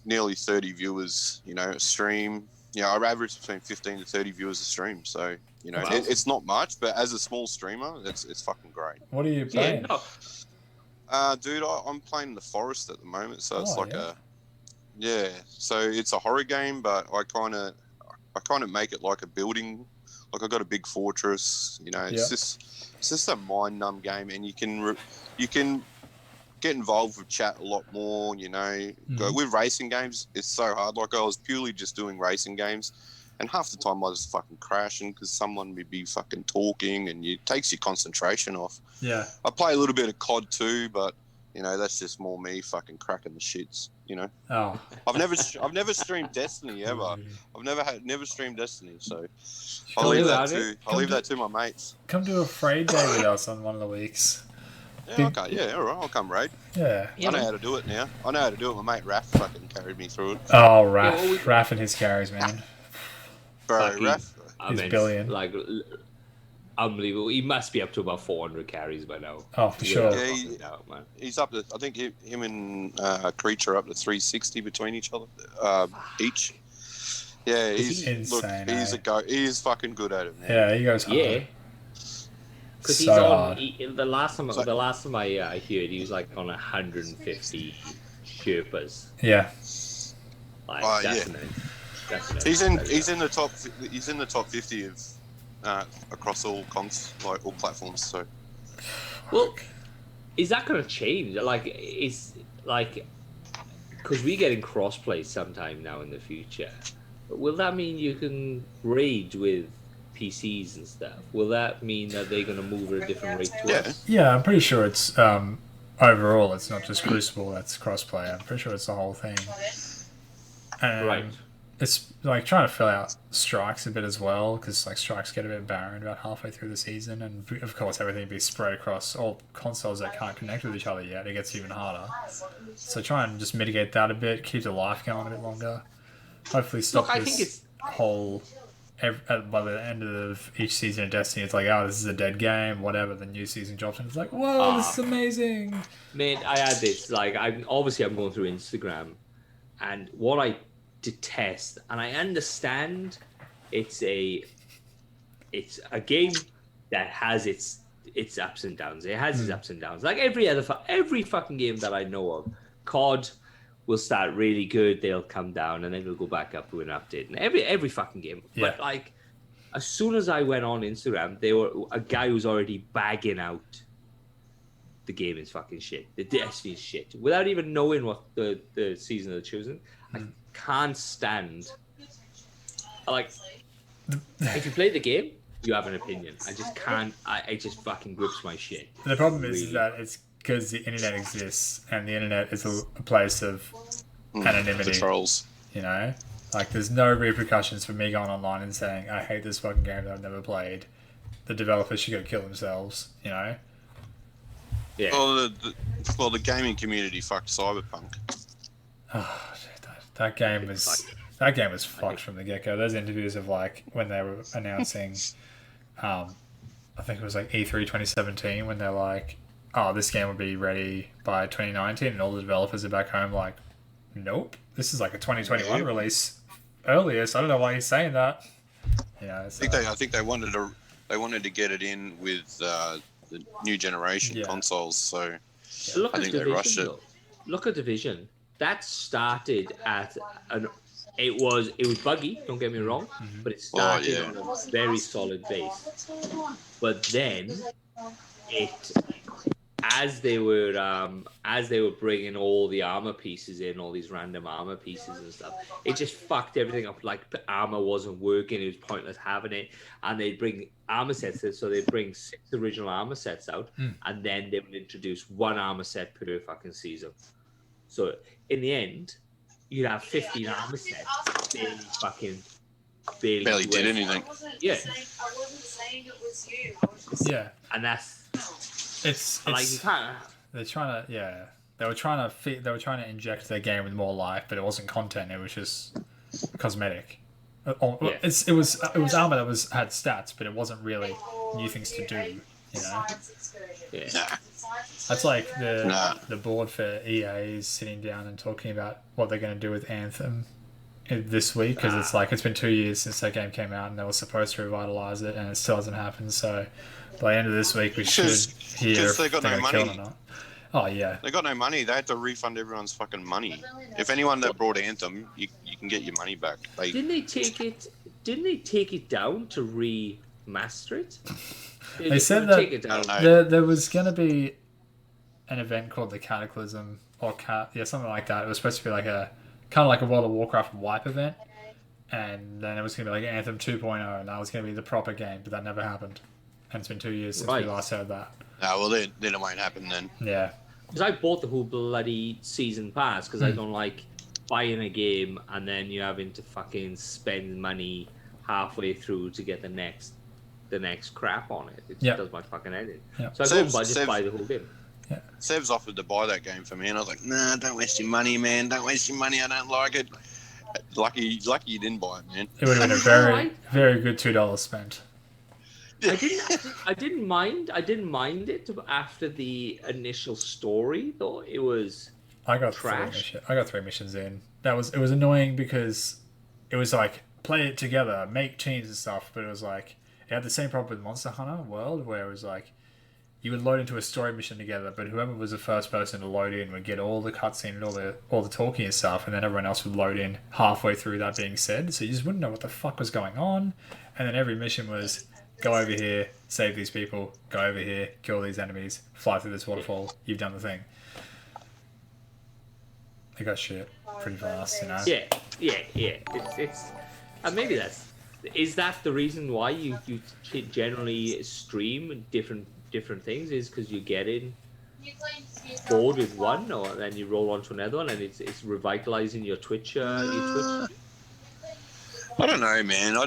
nearly 30 viewers, a stream. I average between 15 to 30 viewers a stream. So, it's not much, but as a small streamer, it's fucking great. What are you playing? Dude, I'm playing in the forest at the moment, so it's so it's a horror game, but I kind of make it like a building. Like I got a big fortress, it's just a mind numb game, and you can get involved with chat a lot more, With racing games, it's so hard. Like I was purely just doing racing games, and half the time I was fucking crashing because someone would be fucking talking, and it takes your concentration off. Yeah. I play a little bit of COD too, but that's just more me fucking cracking the shits. Oh. I've never streamed Destiny ever. I've never streamed Destiny, so I'll Come leave do- that to my mates. Come do a Afraid Day with us on one of the weeks. Yeah, okay, yeah, all right, I'll come raid. Yeah. I know how to do it now. I know how to do it. My mate Raph fucking carried me through it. Oh, Raph and his carries, man. Bro, Raph. He's billion. Like, unbelievable. He must be up to about 400 carries by now. Oh, for sure. Yeah, he's up to, I think him and Creature are up to 360 between each other, each. Yeah, he's insane. He is fucking good at it, man. Yeah, he goes hard. Yeah. Because he's on. The last time I heard, he was like on 150 Sherpas. Yeah. Like, definitely. He's in the top 50 of across all all platforms. So. Well, is that going to change? Like, because we get in crossplay sometime now in the future. Will that mean you can raid with PCs and stuff? Will that mean that they're going to move at a different rate to us? Yeah, I'm pretty sure it's overall. It's not just Crucible that's crossplay. I'm pretty sure it's the whole thing. And right. It's like trying to fill out strikes a bit as well, because like strikes get a bit barren about halfway through the season, and of course everything be spread across all consoles that can't connect with each other yet. It gets even harder. So try and just mitigate that a bit, keep the life going a bit longer. Hopefully stop this whole. By the end of each season of Destiny, it's like, oh, this is a dead game, whatever. The new season drops, and it's like, whoa, this is amazing. Man, I had this. Like, I'm going through Instagram, and what I detest, and I understand, it's a game that has its ups and downs. It has its ups and downs, like every fucking game that I know of. COD will start really good, they'll come down, and then they'll go back up with an update. And every fucking game. Yeah. But like, as soon as I went on Instagram, there were a guy who's already bagging out the game is fucking shit. The Destiny is shit. Without even knowing what the season they're choosing, I can't stand. Like, if you play the game, you have an opinion. I just can't. I just fucking grips my shit. The problem is that it's because the internet exists, and the internet is a place of anonymity. The trolls. You know, like there's no repercussions for me going online and saying I hate this fucking game that I've never played. The developers should go kill themselves. You know. Yeah. Well, the gaming community fucked Cyberpunk. Oh, that game was fucked from the get go. Those interviews of like when they were announcing, I think it was like E3 2017 when they're like, "Oh, this game will be ready by 2019," and all the developers are back home like, "Nope, this is like a 2021 release earliest." I don't know why he's saying that. Yeah, I think they wanted to get it in with the new generation consoles. So Look I at think they rushed it. Look at Division. That started at an. It was buggy. Don't get me wrong, but it started on a very solid base. But then as they were bringing all the armor pieces in, all these random armor pieces and stuff, it just fucked everything up. Like the armor wasn't working; it was pointless having it. And they'd bring armor sets in, so they'd bring 6 original armor sets out, and then they would introduce 1 armor set per fucking season. So in the end, you'd have 15 armor sets, barely did anything. Yeah. I wasn't saying it was you. yeah, And that's it's like you can't. they're trying to they were trying to inject their game with more life, but it wasn't content. It was just cosmetic. It was armor that had stats, but it wasn't really new things to do. You know. Yeah. Nah. That's like the board for EA is sitting down and talking about what they're going to do with Anthem this week, because it's like it's been 2 years since that game came out and they were supposed to revitalize it, and it still hasn't happened. So by the end of this week, we should hear if they got they're no going to kill money. it or not. Oh yeah, They got no money. They had to refund everyone's fucking money. If anyone that brought Anthem, you can get your money back. Didn't they take it down to remaster it? They said take it down. there was going to be an event called the Cataclysm or something like that. It was supposed to be like a kind of like a World of Warcraft wipe event, and then it was going to be like Anthem 2.0, and that was going to be the proper game, but that never happened. And it's been 2 years since we last heard that. Well, then it won't happen then. Yeah. Because I bought the whole bloody season pass because I don't like buying a game and then you having to fucking spend money halfway through to get the next crap on it. It just does my fucking head in. Yep. So I go and just buy the whole game. Yeah. Sev's offered to buy that game for me, and I was like, "Nah, don't waste your money, man. Don't waste your money. I don't like it." Lucky you didn't buy it, man. It would have been a very, very good $2 spent. I didn't mind it after the initial story though. It was I got trash. I got 3 missions in. It was annoying because it was like play it together, make teams and stuff, but it was like it had the same problem with Monster Hunter World, where it was like you would load into a story mission together, but whoever was the first person to load in would get all the cutscene and all the talking and stuff, and then everyone else would load in halfway through that being said, so you just wouldn't know what the fuck was going on. And then every mission was go over here, save these people, go over here, kill these enemies, fly through this waterfall, you've done the thing. They got shit pretty fast, you know? Yeah. It's and maybe is that the reason why you generally stream different things, is because you get in bored with one, or then you roll on to another one, and it's revitalizing your Twitch. I don't know, man. I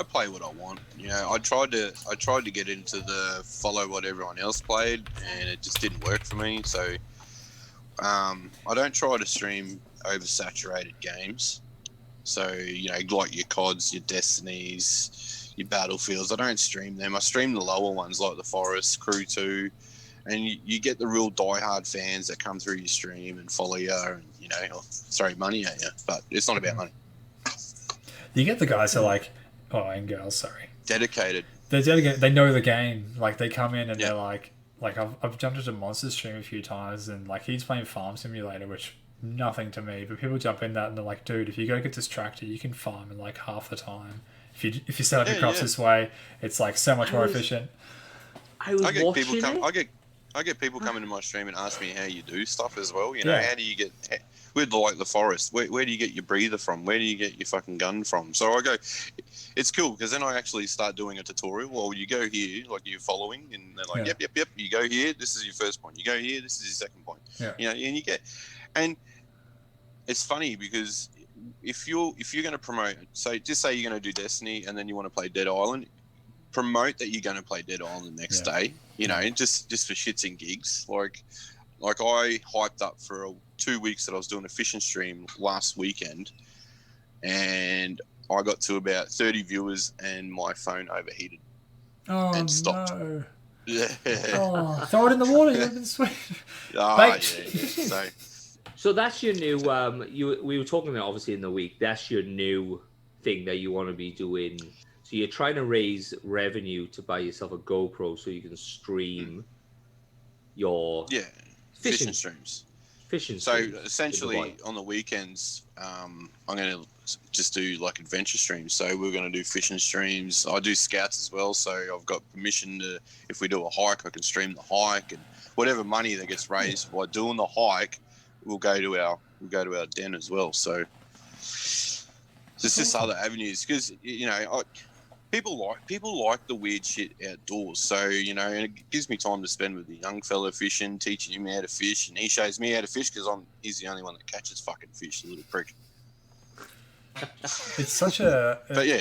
play what I want. You know, I tried to get into the follow what everyone else played, and it just didn't work for me. So I don't try to stream oversaturated games. So, you know, like your CODs, your Destinies, your Battlefields, I don't stream them. I stream the lower ones like the Forest, Crew 2, and you get the real diehard fans that come through your stream and follow you and, you know, throw money at you. But it's not about money. You get the guys who are like, and girls, sorry. Dedicated. They're dedicated. They know the game. Like, they come in and they're like I've jumped into Monster's stream a few times, and like he's playing Farm Simulator, which nothing to me, but people jump in that and they're like, dude, if you go get this tractor, you can farm in like half the time. If you set up your crops this way, it's like so much more efficient. I get I get people coming to my stream and ask me how you do stuff as well. You know, Yeah. how do you get with like the forest? Where do you get your breather from? Where do you get your fucking gun from? So I go, it's cool because then I actually start doing a tutorial. Well, you go here, like you're following, and they're like, Yeah. yep. You go here. This is your first point. You go here. This is your second point. Yeah. You know, and you get, and it's funny because if you're going to promote, so just say you're going to do Destiny and then you want to play Dead Island, promote that you're going to play Dead Island the next day. You know, just for shits and gigs. Like I hyped up for 2 weeks that I was doing a fishing stream last weekend, and I got to about 30 viewers, and my phone overheated. Oh, And stopped. no. Yeah. Oh, throw it in the water. You've been sweet. Baked. Yeah. So that's your new. We were talking about obviously in the week. That's your new thing that you want to be doing. So you're trying to raise revenue to buy yourself a GoPro so you can stream your Fishing streams. fishing. So streams. essentially, on the weekends, I'm going to just do like adventure streams. So we're going to do fishing streams. I do scouts as well. So I've got permission to, if we do a hike, I can stream the hike, and whatever money that gets raised by doing the hike, we'll go to our den as well. So there's just other avenues because people like the weird shit outdoors. So, you know, and it gives me time to spend with the young fella fishing, teaching him how to fish, and he shows me how to fish because he's the only one that catches fucking fish, the little prick. It's such a. But yeah,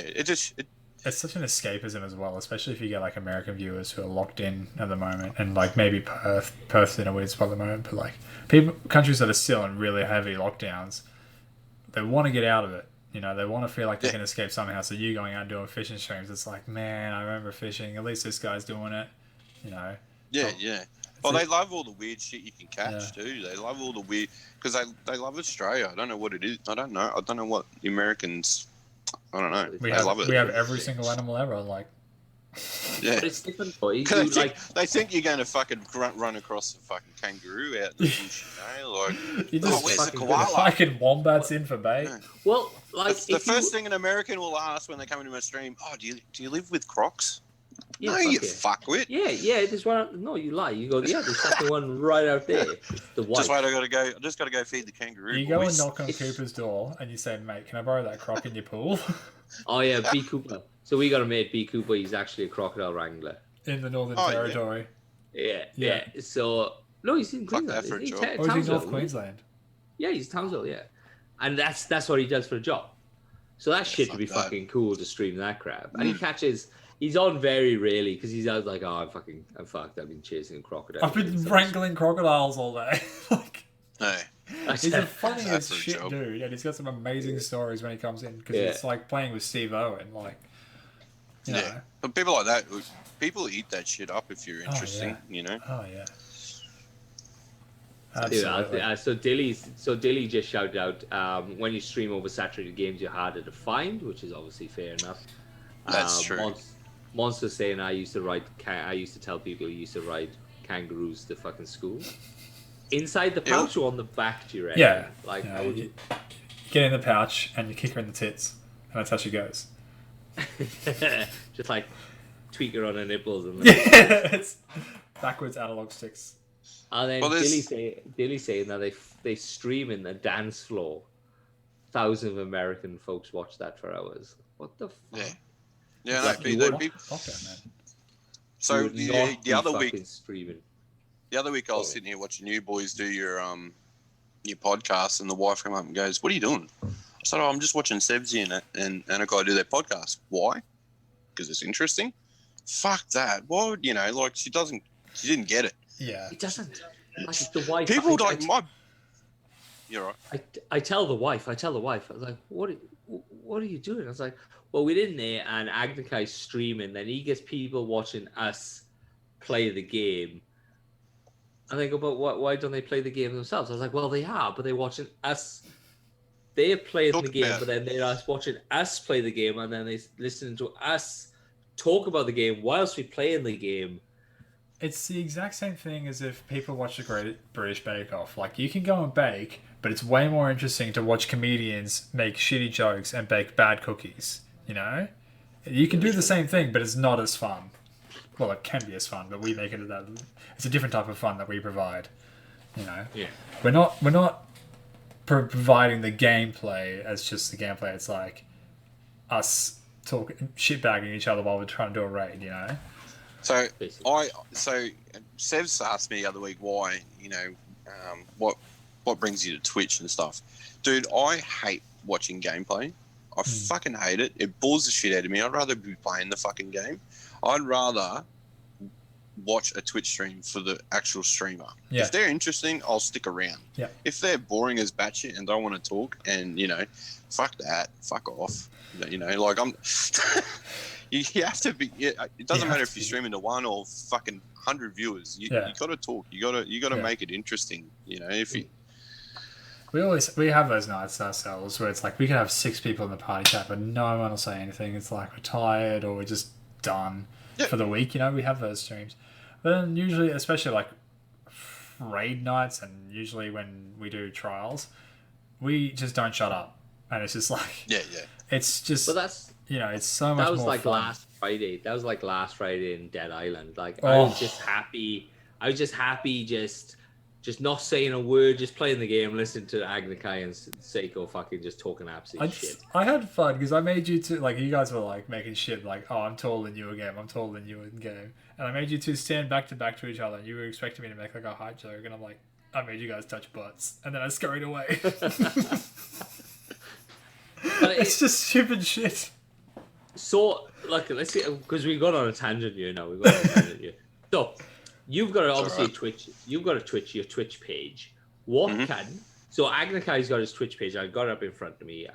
It's such an escapism as well, especially if you get like American viewers who are locked in at the moment, and like maybe Perth's in a weird spot at the moment, but like countries that are still in really heavy lockdowns, they want to get out of it. You know, they want to feel like they can escape somehow. So you going out and doing fishing streams, it's like, man, I remember fishing. At least this guy's doing it. You know. Yeah. Oh, they love all the weird shit you can catch too. They love all the weird because they love Australia. I don't know what it is. I don't know what the Americans. I don't know. We love it. We have every single animal ever. Like. Yeah. But it's different, boy. They think you're going to fucking run across a fucking kangaroo out in the bush, you know? Like, You just where's the fucking koala? fucking wombats in for bait. Yeah. well, like The first thing an American will ask when they come into my stream, do you live with Crocs? Yeah, No, fuck you yeah. fuckwit. Yeah. There's one. No, you lie. You go. Yeah, there's fucking one right out there. It's the white. Just wait, I just gotta go feed the kangaroo. You go and boys. knock on Cooper's door and you say, mate, can I borrow that croc in your pool? Oh yeah, B Cooper. So we got a mate, B Cooper. He's actually a crocodile wrangler. In the Northern Oh, yeah. Territory. Yeah. So no, he's in Fuck Queensland. that for a He's job. Or is he Townsville. North Queensland? Yeah, he's Townsville. Yeah, and that's what he does for a job. So that shit would be fuck that. fucking cool to stream that crap. And he catches. He's on very rarely because he's out like, I'm fucked. I've been chasing a crocodile. I've been wrangling crocodiles all day. Like, Hey, he's the That's funniest a shit job. dude, and he's got some amazing stories when he comes in because Yeah. it's like playing with Steve Owen. Like, you know. yeah. But people like that, people eat that shit up if you're interesting, you know? Oh yeah. Dude, Absolutely. so Dilly just shouted out when you stream over saturated games, you're harder to find, which is obviously fair enough. That's true. Monster saying I used to tell people I used to ride kangaroos to fucking school. Inside the pouch or on the back, do you reckon? Yeah. Like, Yeah, how would you you... get in the pouch and you kick her in the tits, and that's how she goes. Just like tweak her on her nipples and Yeah, it's backwards analog sticks. And then Well, there's- Dilly saying that they stream in the dance floor. Thousands of American folks watch that for hours. What the fuck? Yeah. Yeah, Like no, you they- would- they- Lockdown, man. so You would not the be other fucking week, streaming. I was sitting here watching you boys do your podcast, and the wife came up and goes, "What are you doing?" I said, "Oh, I'm just watching Sebsy and Anakai do their podcast." Why? Because it's interesting. Fuck that. Why would like she didn't get it. Yeah. It doesn't. Like the wife. People like my. You're right. I tell the wife. I was like, "What are you doing?" I was like, "Well, we're in there, and Agnikai's streaming. Then he gets people watching us play the game." And they go, "But why don't they play the game themselves?" I was like, "Well, they are, but they're watching us. They're playing Talk the game, about but then they're watching us play the game, and then they're listening to us talk about the game whilst we playing the game." It's the exact same thing as if people watch the Great British Bake Off. Like, you can go and bake, but it's way more interesting to watch comedians make shitty jokes and bake bad cookies, you know? You can do the same thing, but it's not as fun. well, it can be as fun, but we make it that it's a different type of fun that we provide. You know, we're not providing the gameplay as just the gameplay. It's like us talking shitbagging each other while we're trying to do a raid. You know. So Sev's asked me the other week why, what brings you to Twitch and stuff. Dude, I hate watching gameplay. I fucking hate it. It bores the shit out of me. I'd rather be playing the fucking game. I'd rather watch a Twitch stream for the actual streamer. Yeah. If they're interesting, I'll stick around. Yeah. If they're boring as batshit and don't want to talk and, fuck that, fuck off. Like I'm... You have to be. It doesn't matter if you're streaming to 1 or fucking 100 viewers. You got to talk. You got to make it interesting. If you. We have those nights ourselves where it's like we can have 6 people in the party chat, but no one will say anything. It's like we're tired or we're just done for the week. We have those streams, but then usually, especially like raid nights, and usually when we do trials, we just don't shut up, and it's just like it's just. But that's. It's so much more. That was like fun. Last Friday. That was like last Friday in Dead Island. Like I was just happy. Just not saying a word, just playing the game, listening to Agnikai and Seiko fucking just talking absolute shit. I had fun because I made you two, like, you guys were like making shit like, oh, I'm taller than you again, I'm taller than you in game, and I made you two stand back to back to each other, and you were expecting me to make like a height joke, and I'm like, I made you guys touch butts, and then I scurried away. It's just stupid shit. So, look, let's see, because we got on a tangent here now. So, you've got obviously a Twitch. You've got your Twitch page. What so Agnikai's got his Twitch page. I got it up in front of me.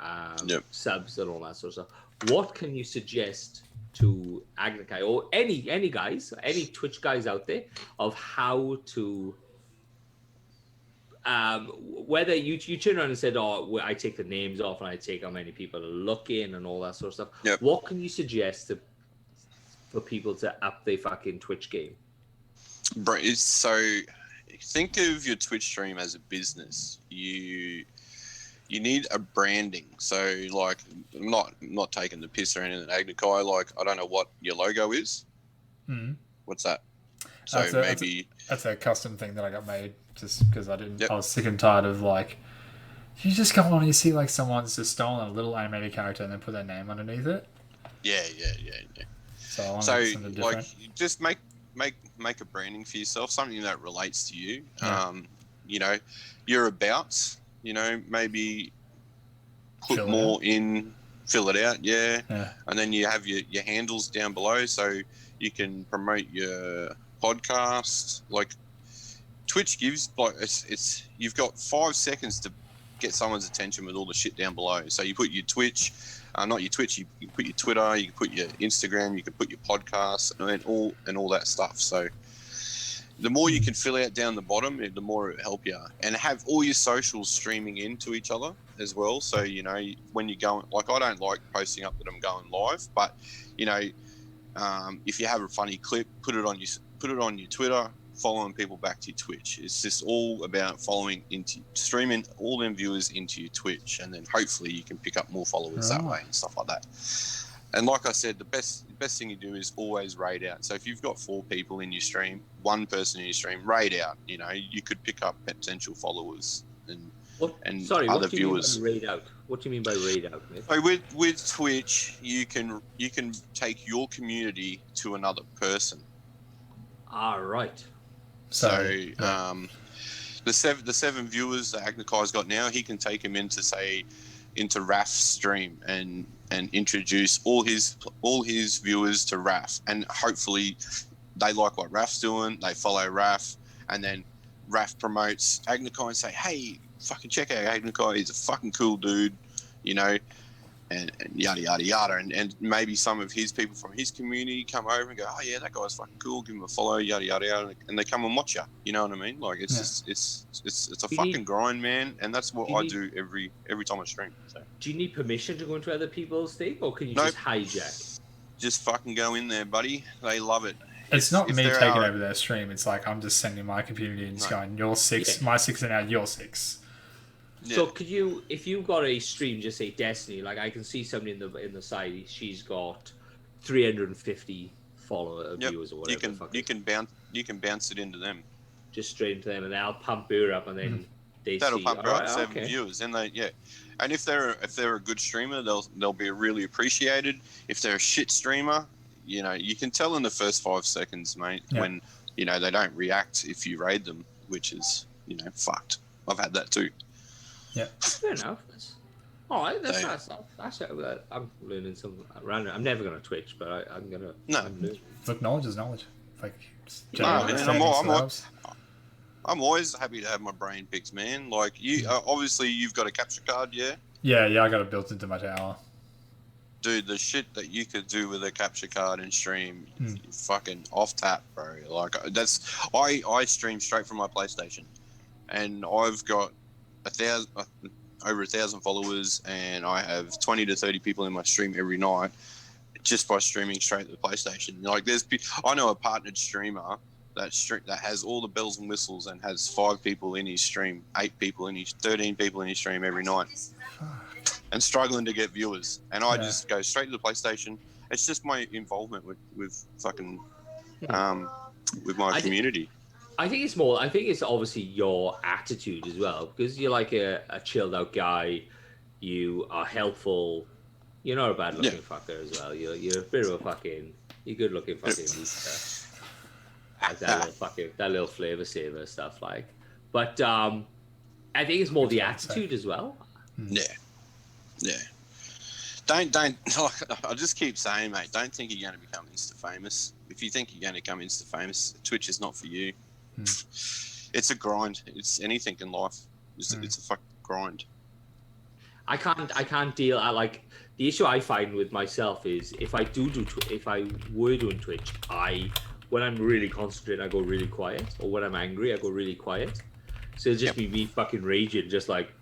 Subs and all that sort of stuff. What can you suggest to Agnikai or any guys, any Twitch guys out there of how to? Whether you turn around and said, "Oh, I take the names off and I take how many people are looking and all that sort of stuff." Yep. What can you suggest for people to up their fucking Twitch game? Bro, so think of your Twitch stream as a business. You need a branding. So like, I'm not taking the piss or anything. Agnikai, like, I don't know what your logo is. What's that? So that's a custom thing that I got made just because I didn't. I was sick and tired of like, you just come on and you see like someone's just stolen a little animated character and then put their name underneath it. Yeah. So like, just make a branding for yourself, something that relates to you. Yeah. Your abouts. Maybe put more in, fill it out. Yeah. And then you have your handles down below, so you can promote your podcast. Like Twitch gives, like, it's you've got 5 seconds to get someone's attention with all the shit down below. So you put your Twitch, not your Twitch, you put your Twitter, you can put your Instagram, you can put your podcast and all that stuff. So the more you can fill out down the bottom, the more it will help you, and have all your socials streaming into each other as well. So when you're going, like, I don't like posting up that I'm going live, but if you have a funny clip, put it on your Twitter, following people back to your Twitch. It's just all about streaming all them viewers into your Twitch, and then hopefully you can pick up more followers that way and stuff like that. And like I said, the best thing you do is always raid out. So if you've got 4 people in your stream, 1 person in your stream, raid out. You could pick up potential followers and other viewers. Raid out. What do you mean by raid out, mate? So with Twitch, you can take your community to another person. All right. So the 7 viewers that Agnikai's got now, he can take them into Raf's stream and introduce all his viewers to Raf, and hopefully they like what Raf's doing, they follow Raf, and then Raf promotes Agnikai and say, hey, fucking check out Agnikai, he's a fucking cool dude, and yada yada yada, and maybe some of his people from his community come over and go, oh yeah, that guy's fucking cool, give him a follow, yada yada yada, and they come and watch you. You know what I mean? Like, it's just it's a fucking grind, man, and that's what I do every time I stream. So. Do you need permission to go into other people's thing, or can you just hijack? Just fucking go in there, buddy. They love it. It's not me taking over their stream. It's like I'm just sending my community and just going, you're 6, my 6 are now your 6. Yeah. So could you, if you've got a stream, just say Destiny, like I can see somebody in the side, she's got 350 follower Yep. viewers or whatever. You can bounce it into them. Just straight into them, and they'll pump her up, and then they That'll see. pump her all up right, 7 okay. viewers, and and if they're a good streamer, they'll be really appreciated. If they're a shit streamer, you can tell in the first 5 seconds, mate, when they don't react if you raid them, which is fucked. I've had that too. Yeah. Fair enough. All right, that's nice. I'm learning some random. I'm never gonna Twitch, but I'm gonna. No. I'm learning. Look, knowledge is knowledge. Like, I'm always happy to have my brain picked, man. Like obviously you've got a capture card, yeah. Yeah, I got it built into my tower. Dude, the shit that you could do with a capture card and stream, fucking off tap, bro. Like I stream straight from my PlayStation, and I've got over 1,000 followers, and I have 20 to 30 people in my stream every night, just by streaming straight to the PlayStation. Like I know a partnered streamer that has all the bells and whistles and has 5 people in his stream, 8 people in his, 13 people in his stream every night. And struggling to get viewers, and I just go straight to the PlayStation. It's just my involvement with fucking with my community. I think it's obviously your attitude as well, because you're like a chilled out guy. You are helpful. You're not a bad looking fucker as well. You're a bit of a you're good looking fucking like that little flavor saver stuff like. But I think it's more the attitude as well. Yeah. Don't. I just keep saying, mate. Don't think you're going to become Insta famous. If you think you're going to become Insta famous, Twitch is not for you. It's a grind. It's anything in life. It's a fucking grind. I can't deal. The issue I find with myself is if I if I were doing Twitch, when I'm really concentrated, I go really quiet, or when I'm angry, I go really quiet. So it'll just be me fucking raging, just like.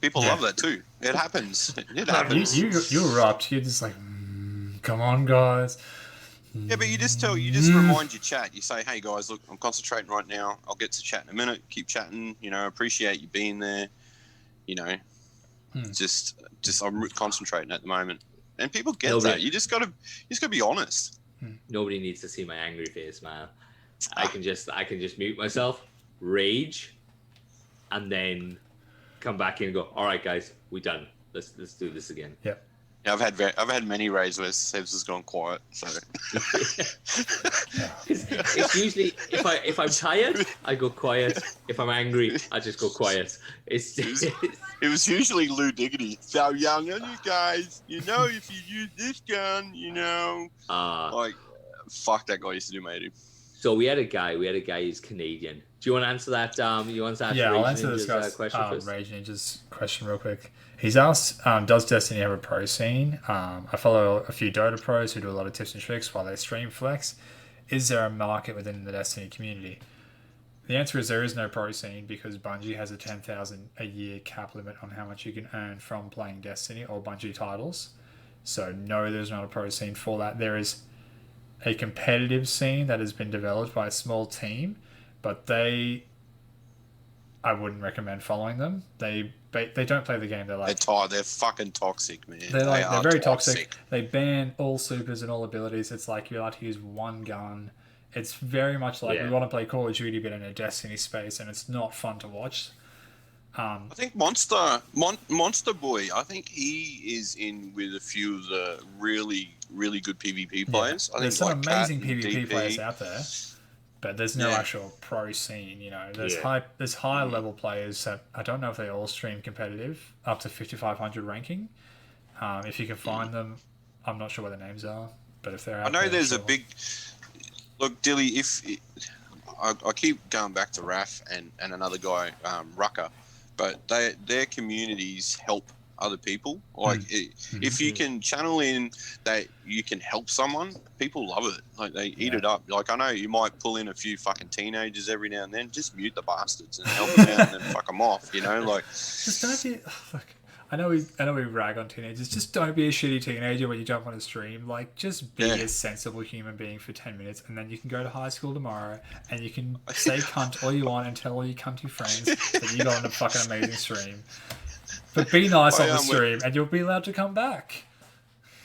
People love that too. It happens. It happens. You erupt. You're just like, come on, guys. Yeah, but you just remind your chat. You say, hey guys, look, I'm concentrating right now. I'll get to chat in a minute. Keep chatting. Appreciate you being there. Just I'm concentrating at the moment, and people get that. You just gotta be honest. Nobody needs to see my angry face, man. I can just mute myself, rage, and then come back in and go, all right, guys, we done. Let's do this again. Yep. Yeah, I've had many raids where Sebs has gone quiet. So it's usually if I'm tired, I go quiet. If I'm angry, I just go quiet. It was usually Lou Diggity. So young are you guys? If you use this gun, like fuck that guy used to do me. So we had a guy. He's Canadian. Do you want to answer that? You want to answer? Yeah, I'll answer this question first. Rage Ninja's question real quick. He's asked, does Destiny have a pro scene? I follow a few Dota pros who do a lot of tips and tricks while they stream flex. Is there a market within the Destiny community? The answer is there is no pro scene because Bungie has a 10,000 a year cap limit on how much you can earn from playing Destiny or Bungie titles. So no, there's not a pro scene for that. There is a competitive scene that has been developed by a small team, but I wouldn't recommend following them. They don't play the game. They're fucking toxic, man. They're very toxic. They ban all supers and all abilities. It's like you're allowed to use one gun. It's very much like we want to play Call of Duty but in a Destiny space, and it's not fun to watch. I think Monster Boy, I think he is in with a few of the really, really good PvP players. I think there's some amazing PvP players out there, but there's no actual pro scene. There's high level players that I don't know if they all stream competitive up to 5,500 ranking. If you can find them, I'm not sure what their names are, but if they're out I know there's sure. a big look, Dilly. I keep going back to Raf and another guy, Rucker. But their communities help other people. Like if you can channel in that you can help someone, people love it. Like they eat it up. Like I know you might pull in a few fucking teenagers every now and then. Just mute the bastards and help them out and then fuck them off. Like just don't be. I know we rag on teenagers. Just don't be a shitty teenager when you don't want to stream. Like, just be a sensible human being for 10 minutes, and then you can go to high school tomorrow, and you can say cunt all you want and tell all your cunty friends that you got on a fucking amazing stream. But be nice on the stream, and you'll be allowed to come back.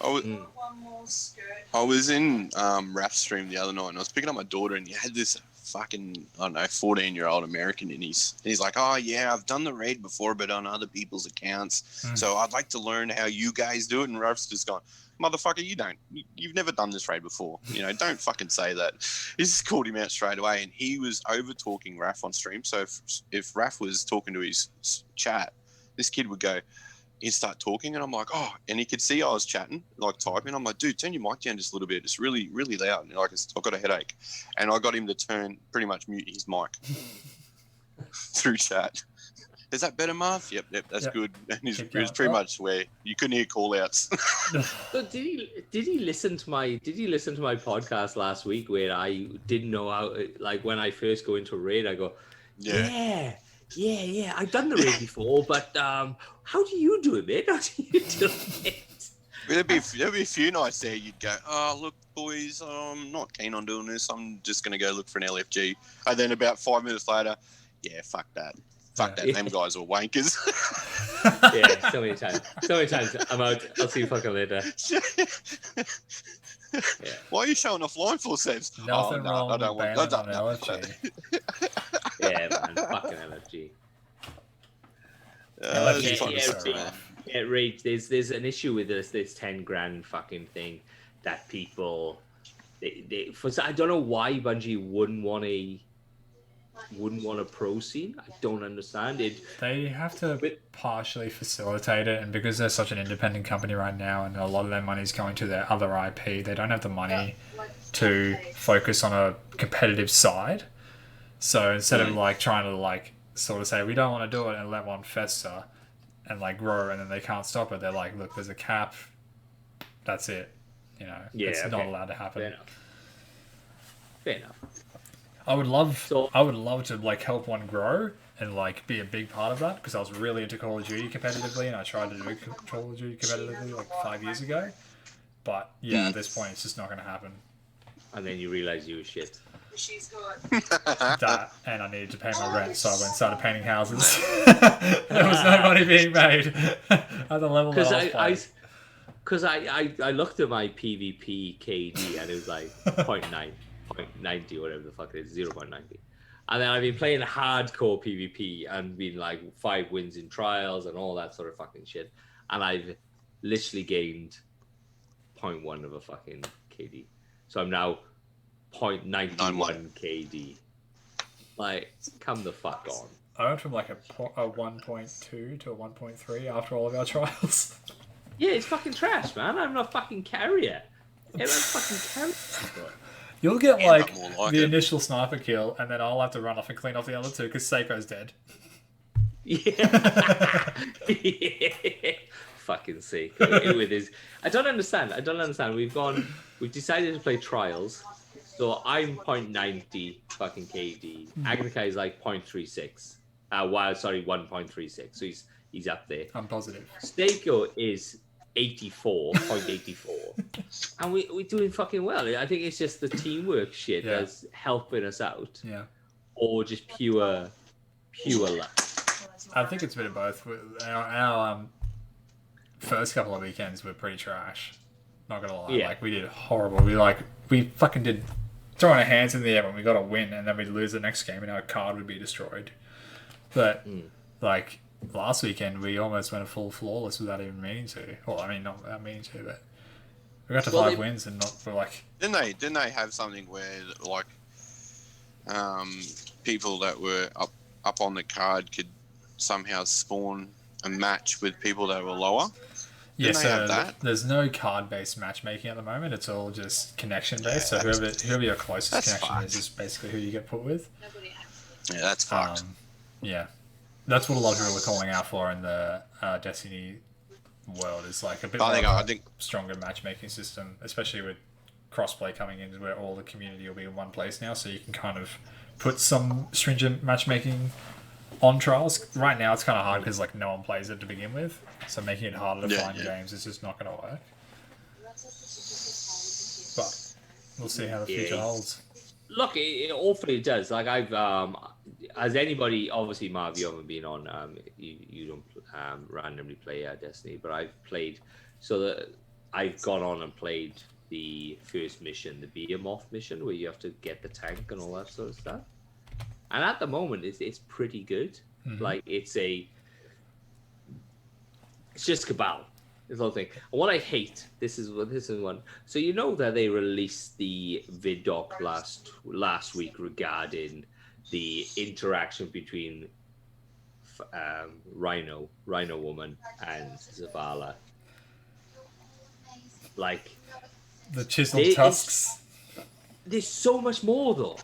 Mm. One more skirt. I was in Raf's stream the other night, and I was picking up my daughter, and he had this fucking, I don't know, 14-year-old American in he's like, oh yeah, I've done the raid before, but on other people's accounts. So I'd like to learn how you guys do it. And Raf's just gone, motherfucker, you've never done this raid before. Don't fucking say that. He just called him out straight away, and he was over talking Raf on stream. So if Raf was talking to his chat, this kid would go, he'd start talking, and I'm like, oh, and he could see I was chatting, like typing. I'm like, dude, turn your mic down just a little bit. It's really, really loud. And I've got a headache. And I got him to pretty much mute his mic through chat. Is that better, Marv? Yep, that's good. And it was pretty much where you couldn't hear call outs. But did he listen to my podcast last week where I didn't know how, like, when I first go into a raid, I go, yeah, I've done the raid before, but how do you do it, mate? How do you do it? There'd be a few nights there you'd go, oh, look, boys, I'm not keen on doing this. I'm just going to go look for an LFG. And then about 5 minutes later, yeah, fuck that. Fuck that. Them guys are wankers. Yeah, so many times. I'm out. I'll see you fucking later. Yeah. Why are you showing off line for, Sebs? Nothing wrong I don't with want banning on LFG. Yeah, man. Fucking LFG. LFG fun. Yeah, Rage. There's an issue with this 10 grand fucking thing that people I don't know why Bungie wouldn't want a pro scene. I don't understand it. They have to partially facilitate it, and because they're such an independent company right now, and a lot of their money is going to their other IP, they don't have the money to focus on a competitive side. So instead of like trying to like sort of say we don't want to do it and let one fester and like grow, and then they can't stop it, they're like, look, there's a cap. That's it. It's not allowed to happen. Fair enough. I would love to like help one grow and like be a big part of that, because I was really into Call of Duty competitively, and I tried to do Call of Duty competitively like 5 years ago. But yeah, at this point, it's just not going to happen. And then you realize you were shit. She's got. That, and I needed to pay my rent, so I went and started painting houses. There was no money being made at the level that I was playing. Because I looked at my PvP KD and it was like 0.90 or whatever the fuck it is, 0.90. And then I've been playing hardcore PvP and been like 5 wins in trials and all that sort of fucking shit. And I've literally gained 0.1 of a fucking KD. So I'm now 0.91 KD. Like, come the fuck on. I went from like a 1.2 to a 1.3 after all of our trials. Yeah, it's fucking trash, man. I'm not fucking carrier. Everyone's fucking carrier. You'll get like the initial sniper kill, and then I'll have to run off and clean off the other two because Seiko's dead. Yeah. Fucking Seiko with his. I don't understand. We've decided to play trials. So I'm 0.90 fucking KD. Agnica is like 0.36. 1.36. So he's up there. I'm positive. Seiko is 0.84. And we're doing fucking well. I think it's just the teamwork shit that's helping us out. Yeah. Or just pure luck. I think it's a bit of both. Our first couple of weekends were pretty trash. Not gonna lie. Yeah. Like, we did horrible. We fucking did throwing our hands in the air when we got a win, and then we'd lose the next game and our card would be destroyed. But like last weekend, we almost went a full flawless without even meaning to. Well, I mean, not without meaning to, but we got to 5 wins and not for like. Didn't they have something where like people that were up on the card could somehow spawn a match with people that were lower? Yeah, so there's no card-based matchmaking at the moment. It's all just connection-based. So whoever your closest connection is basically who you get put with. Yeah, that's fucked. Yeah, that's what a lot of people are calling out for in the Destiny world. Is like a bit more stronger matchmaking system, especially with crossplay coming in, where all the community will be in one place now. So you can kind of put some stringent matchmaking on trials. Right now it's kind of hard because like no one plays it to begin with, so making it harder to find games is just not going to work. But we'll see how the future holds. Look, hopefully it does. Like I've as anybody, obviously Marv, you haven't been on, you don't randomly play Destiny, but I've played. So I've gone on and played the first mission, the Behemoth mission, where you have to get the tank and all that sort of stuff. And at the moment, it's pretty good. Like it's just Cabal. This whole thing. And what I hate, this is one. So you know that they released the vid-doc last week regarding the interaction between Rhino Woman and Zavala. Like The chiseled tusks. There's so much more though.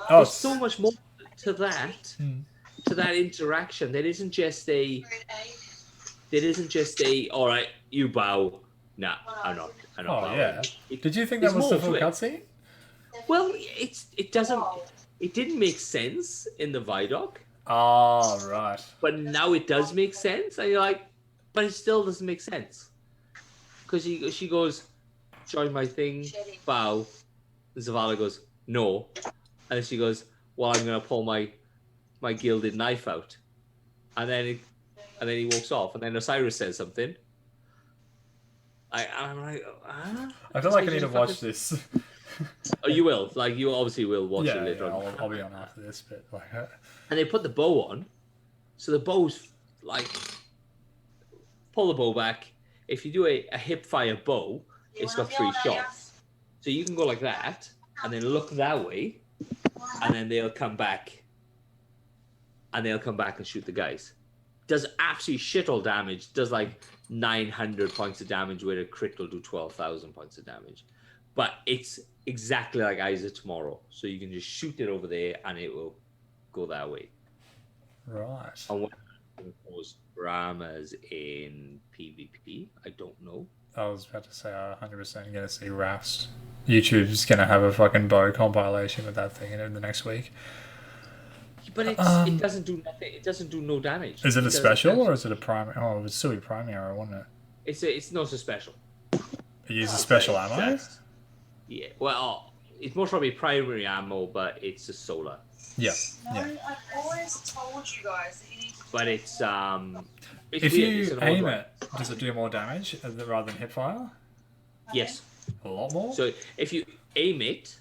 Oh, There's so much more to that. To that interaction. There isn't just a all right, you bow. Nah, I'm not oh bowing. yeah. Did you think that was the full cutscene? Well, it didn't make sense in the Vidoc. Oh right. But now it does make sense, and you're like, but it still doesn't make sense. Because she goes, join my thing, bow. And Zavala goes, no. And then she goes, well, I'm gonna pull my gilded knife out. And then he walks off, and then Osiris says something. I'm like, I feel like I need to watch this. Oh, you will. Like, you obviously will watch it later on. I'll be on after this bit. Like, and they put the bow on. So the bow's like, pull the bow back. If you do a hip fire bow, it's got 3 shots. So you can go like that, and then look that way, and then they'll come back. And they'll come back and shoot the guys. Does absolutely shit all damage. Does like 900 points of damage, where a crit will do 12,000 points of damage. But it's exactly like Eyes of Tomorrow. So you can just shoot it over there, and it will go that way. right. And what cause dramas in PvP? I don't know. I was about to say 100% going to see Rafts. YouTube's going to have a fucking bow compilation with that thing in it the next week. But it doesn't do nothing. It doesn't do no damage. Is it a special or is it a primary? Oh, it would still be primary, wouldn't it? It's not so special. It uses special ammo? Yeah. Well, it's most probably primary ammo, but it's a solar. Yeah. No, Yeah. I've always told you guys that you need to. But it's If weird. you It's an aim odd it, does it do more damage rather than hip fire? one. Yes. A lot more? So if you aim it,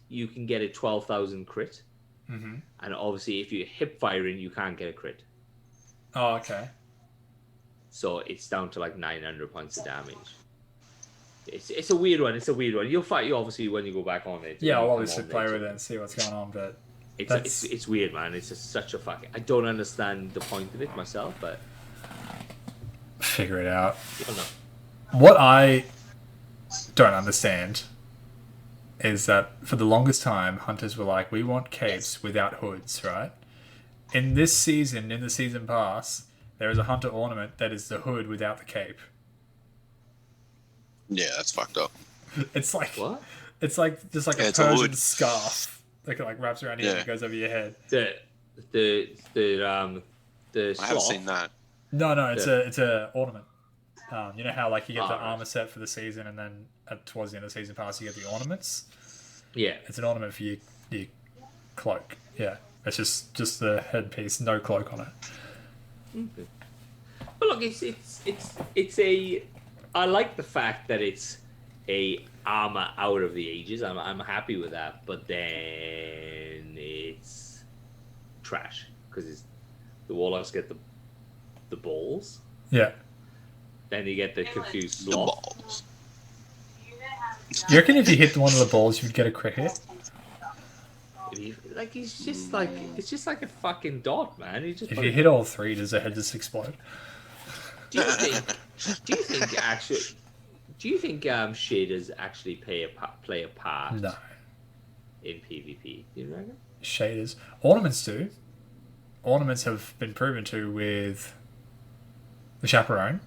you can get a 12,000 crit. Mm-hmm. And obviously, if you're hip firing, you can't get a crit. Oh, okay. So it's down to like 900 points of damage. It's a weird one. You'll fight you obviously when you go back on it. Yeah, I'll Come obviously on play it. with it and see what's going on, but It's weird, man. It's just such a fucking. I don't understand the point of it myself, but figure it out. I don't know. What I don't understand is that for the longest time, hunters were like, we want capes without hoods, right? In this season, in the season pass, there is a hunter ornament that is the hood without the cape. Yeah, that's fucked up. It's like What? It's like just like Yeah, a it's a Persian hood. scarf that like wraps around here Yeah. and goes over your head. The I haven't seen that. No, it's Yeah. it's a ornament. You know how like you get the Oh, right. armor set for the season, and then towards the end of the season pass, you get the ornaments. Yeah. It's an ornament for your cloak. Yeah, it's just the headpiece, no cloak on it. Okay. But look, it's a. I like the fact that it's a armor out of the ages. I'm happy with that. But then it's trash because the warlocks get the balls. Yeah. Then you get the confused The sloth. balls. You reckon if you hit one of the balls, you'd get a crit hit? Like it's just like a fucking dot, man. He just If you hit all three, does the head just explode? Do you think shaders actually play a part No. in PvP? Do you reckon? Shaders. Ornaments do. Ornaments have been proven to with the chaperone.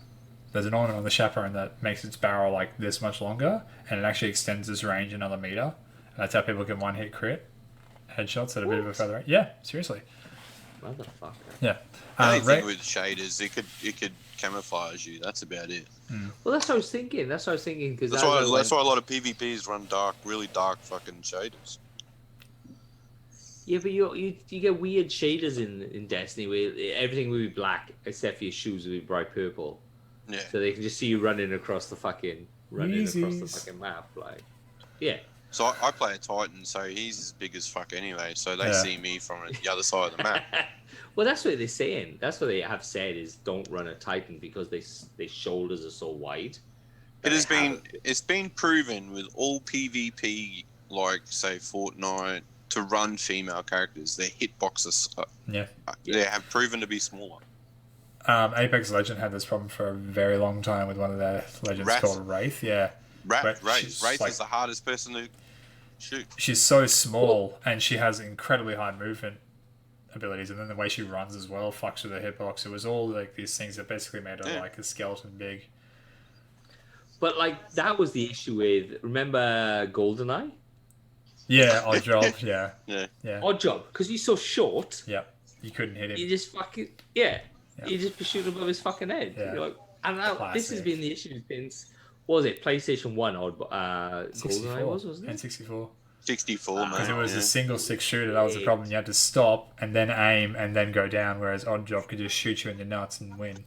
There's an ornament on the chaperone that makes its barrel like this much longer, and it actually extends its range another meter. And that's how people can one hit crit headshots at a bit of a further range. Yeah, seriously. Motherfucker. Yeah. The only Ray- thing with shaders, it could camouflage you. That's about it. Well, that's what I was thinking. Because That's why a lot of PvPs run really dark fucking shaders. Yeah, but you get weird shaders in Destiny where everything will be black except for your shoes will be bright purple. Yeah. So they can just see you running across the fucking Yeezys. map, like, yeah. So I play a Titan, so he's as big as fuck anyway. So they Yeah. see me from the other side of the map. Well, that's what they're saying. That's what they have said is don't run a Titan because their shoulders are so wide. It's been proven with all PvP, like say Fortnite, to run female characters. Their hitboxes, they have proven to be smaller. Apex Legend had this problem for a very long time with one of their legends Wraith. called Wraith. Yeah, Wraith like- is the hardest person to shoot. she's so small and she has incredibly high movement abilities, and then the way she runs as well fucks with her hitbox. It was all like these things that basically made her like a skeleton big. But like that was the issue with, remember GoldenEye? Yeah, odd job. Yeah, Yeah. Odd job, because he's so short. yeah. You couldn't hit You him. just fucking you just shoot above his fucking head. Yeah. You're like, and now, this has Classic. been the issue since, what was it, PlayStation 1 or GoldenEye wasn't it? N64. 64, man. Because it was yeah. a single stick shooter, that was the problem. You had to stop and then aim and then go down, whereas Odd Job could just shoot you in the nuts and win.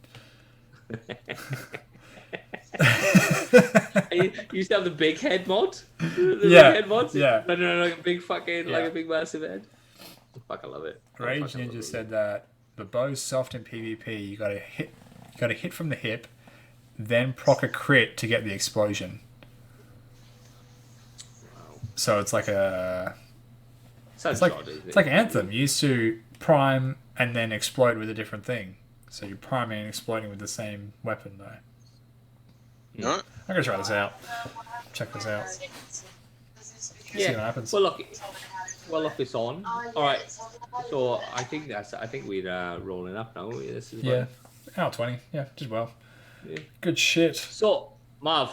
You used to have the big head mod. The Yeah, big head mod. yeah. Running around like a big fucking, like Yeah. a big massive head. Fuck, I love it. Rage Fuck, I love Ninja it. said that the bow's soft in PvP. You got to hit from the hip, then proc a crit to get the explosion. Wow. So it's like a Sounds it's like odd, isn't it? it's like Anthem. You used to prime and then explode with a different thing. So you're priming and exploding with the same weapon though. No? I'm gonna try this out. Check this out. See what happens. Well, look, it's on. All right. So I think we're rolling up now. This is Yeah. Hour 20. Yeah, did well. Yeah. Good shit. So, Marv,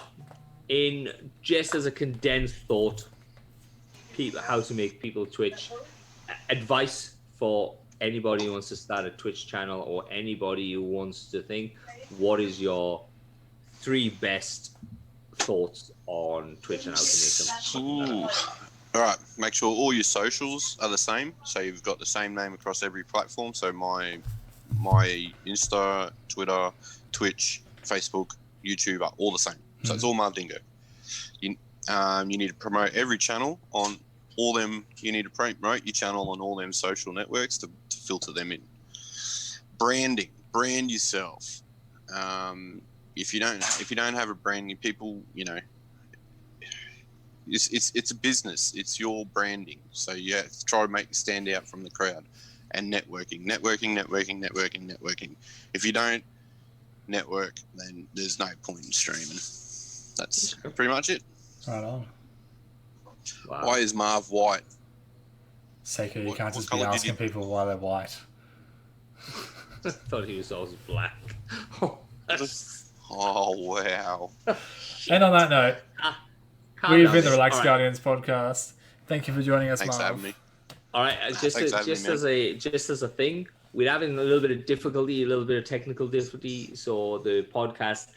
in just as a condensed thought, how to make people Twitch, advice for anybody who wants to start a Twitch channel or anybody who wants to think, what is your 3 best thoughts on Twitch and how to make them? Ooh. All right. Make sure all your socials are the same. So you've got the same name across every platform. So my Insta, Twitter, Twitch, Facebook, YouTube are all the same. So it's all Marv Dingo. You need to promote every channel on all them. You need to promote your channel on all them social networks to filter them in. Branding. Brand yourself. If you don't have a branding, people, it's a business. It's your branding. So you have to try to make it stand out from the crowd. And networking. If you don't network, then there's no point in streaming. That's pretty much it. Right on. Wow. Why is Marv white? Seiko, you What- can't what just be colour did asking you- people why they're white. I thought he was always black. Oh, that's- Oh, wow. And on that note, calm we've down. been the Relax All right. Guardians podcast. Thank you for joining us, Thanks for Marv. having me. All right, Thanks for having me, just as a thing, we're having a little bit of difficulty, a little bit of technical difficulty. So the podcast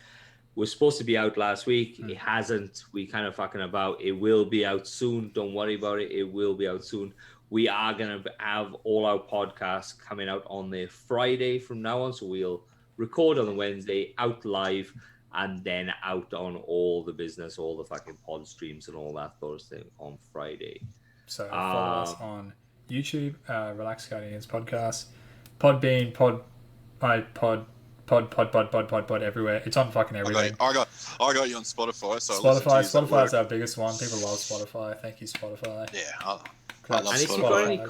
was supposed to be out last week. It hasn't. We kind of fucking about. It will be out soon. Don't worry about it. It will be out soon. We are gonna have all our podcasts coming out on the Friday from now on. So we'll record on the Wednesday, out live, and then out on all the business, all the fucking pod streams and all that sort of thing on Friday. So follow us on YouTube, Relax Guardians podcast, Podbean, Pod everywhere. It's on fucking everything. I got you on Spotify. So I listen to Spotify. yous at Spotify's work. our biggest one. People love Spotify. Thank you, Spotify. Yeah, I love And if you Spotify. got any guys.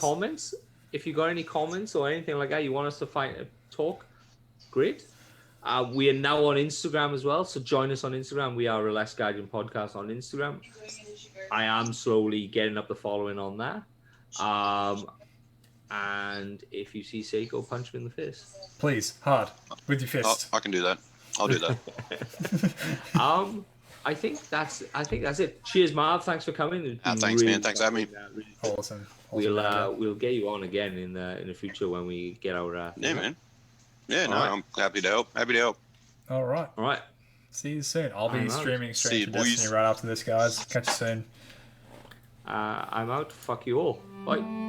comments, or anything like that, you want us to talk, great. We are now on Instagram as well, so join us on Instagram. We are Relax Guardian Podcast on Instagram. I am slowly getting up the following on that. And if you see Seiko, punch me in the face. Please, hard with your Oh, fist. I can do that. I'll do that. I think that's it. Cheers, Marv. Thanks for coming. It's been Thanks, man. Thanks for having me. really Awesome. We'll get you on again in the future when we get our Yeah, man. Yeah, no, All right. I'm happy to help. Happy to help. All right. All right. See you soon. I'll be I'm out. streaming See Strange you, for boys. Destiny right after this, guys. Catch you soon. I'm out. Fuck you all. Bye.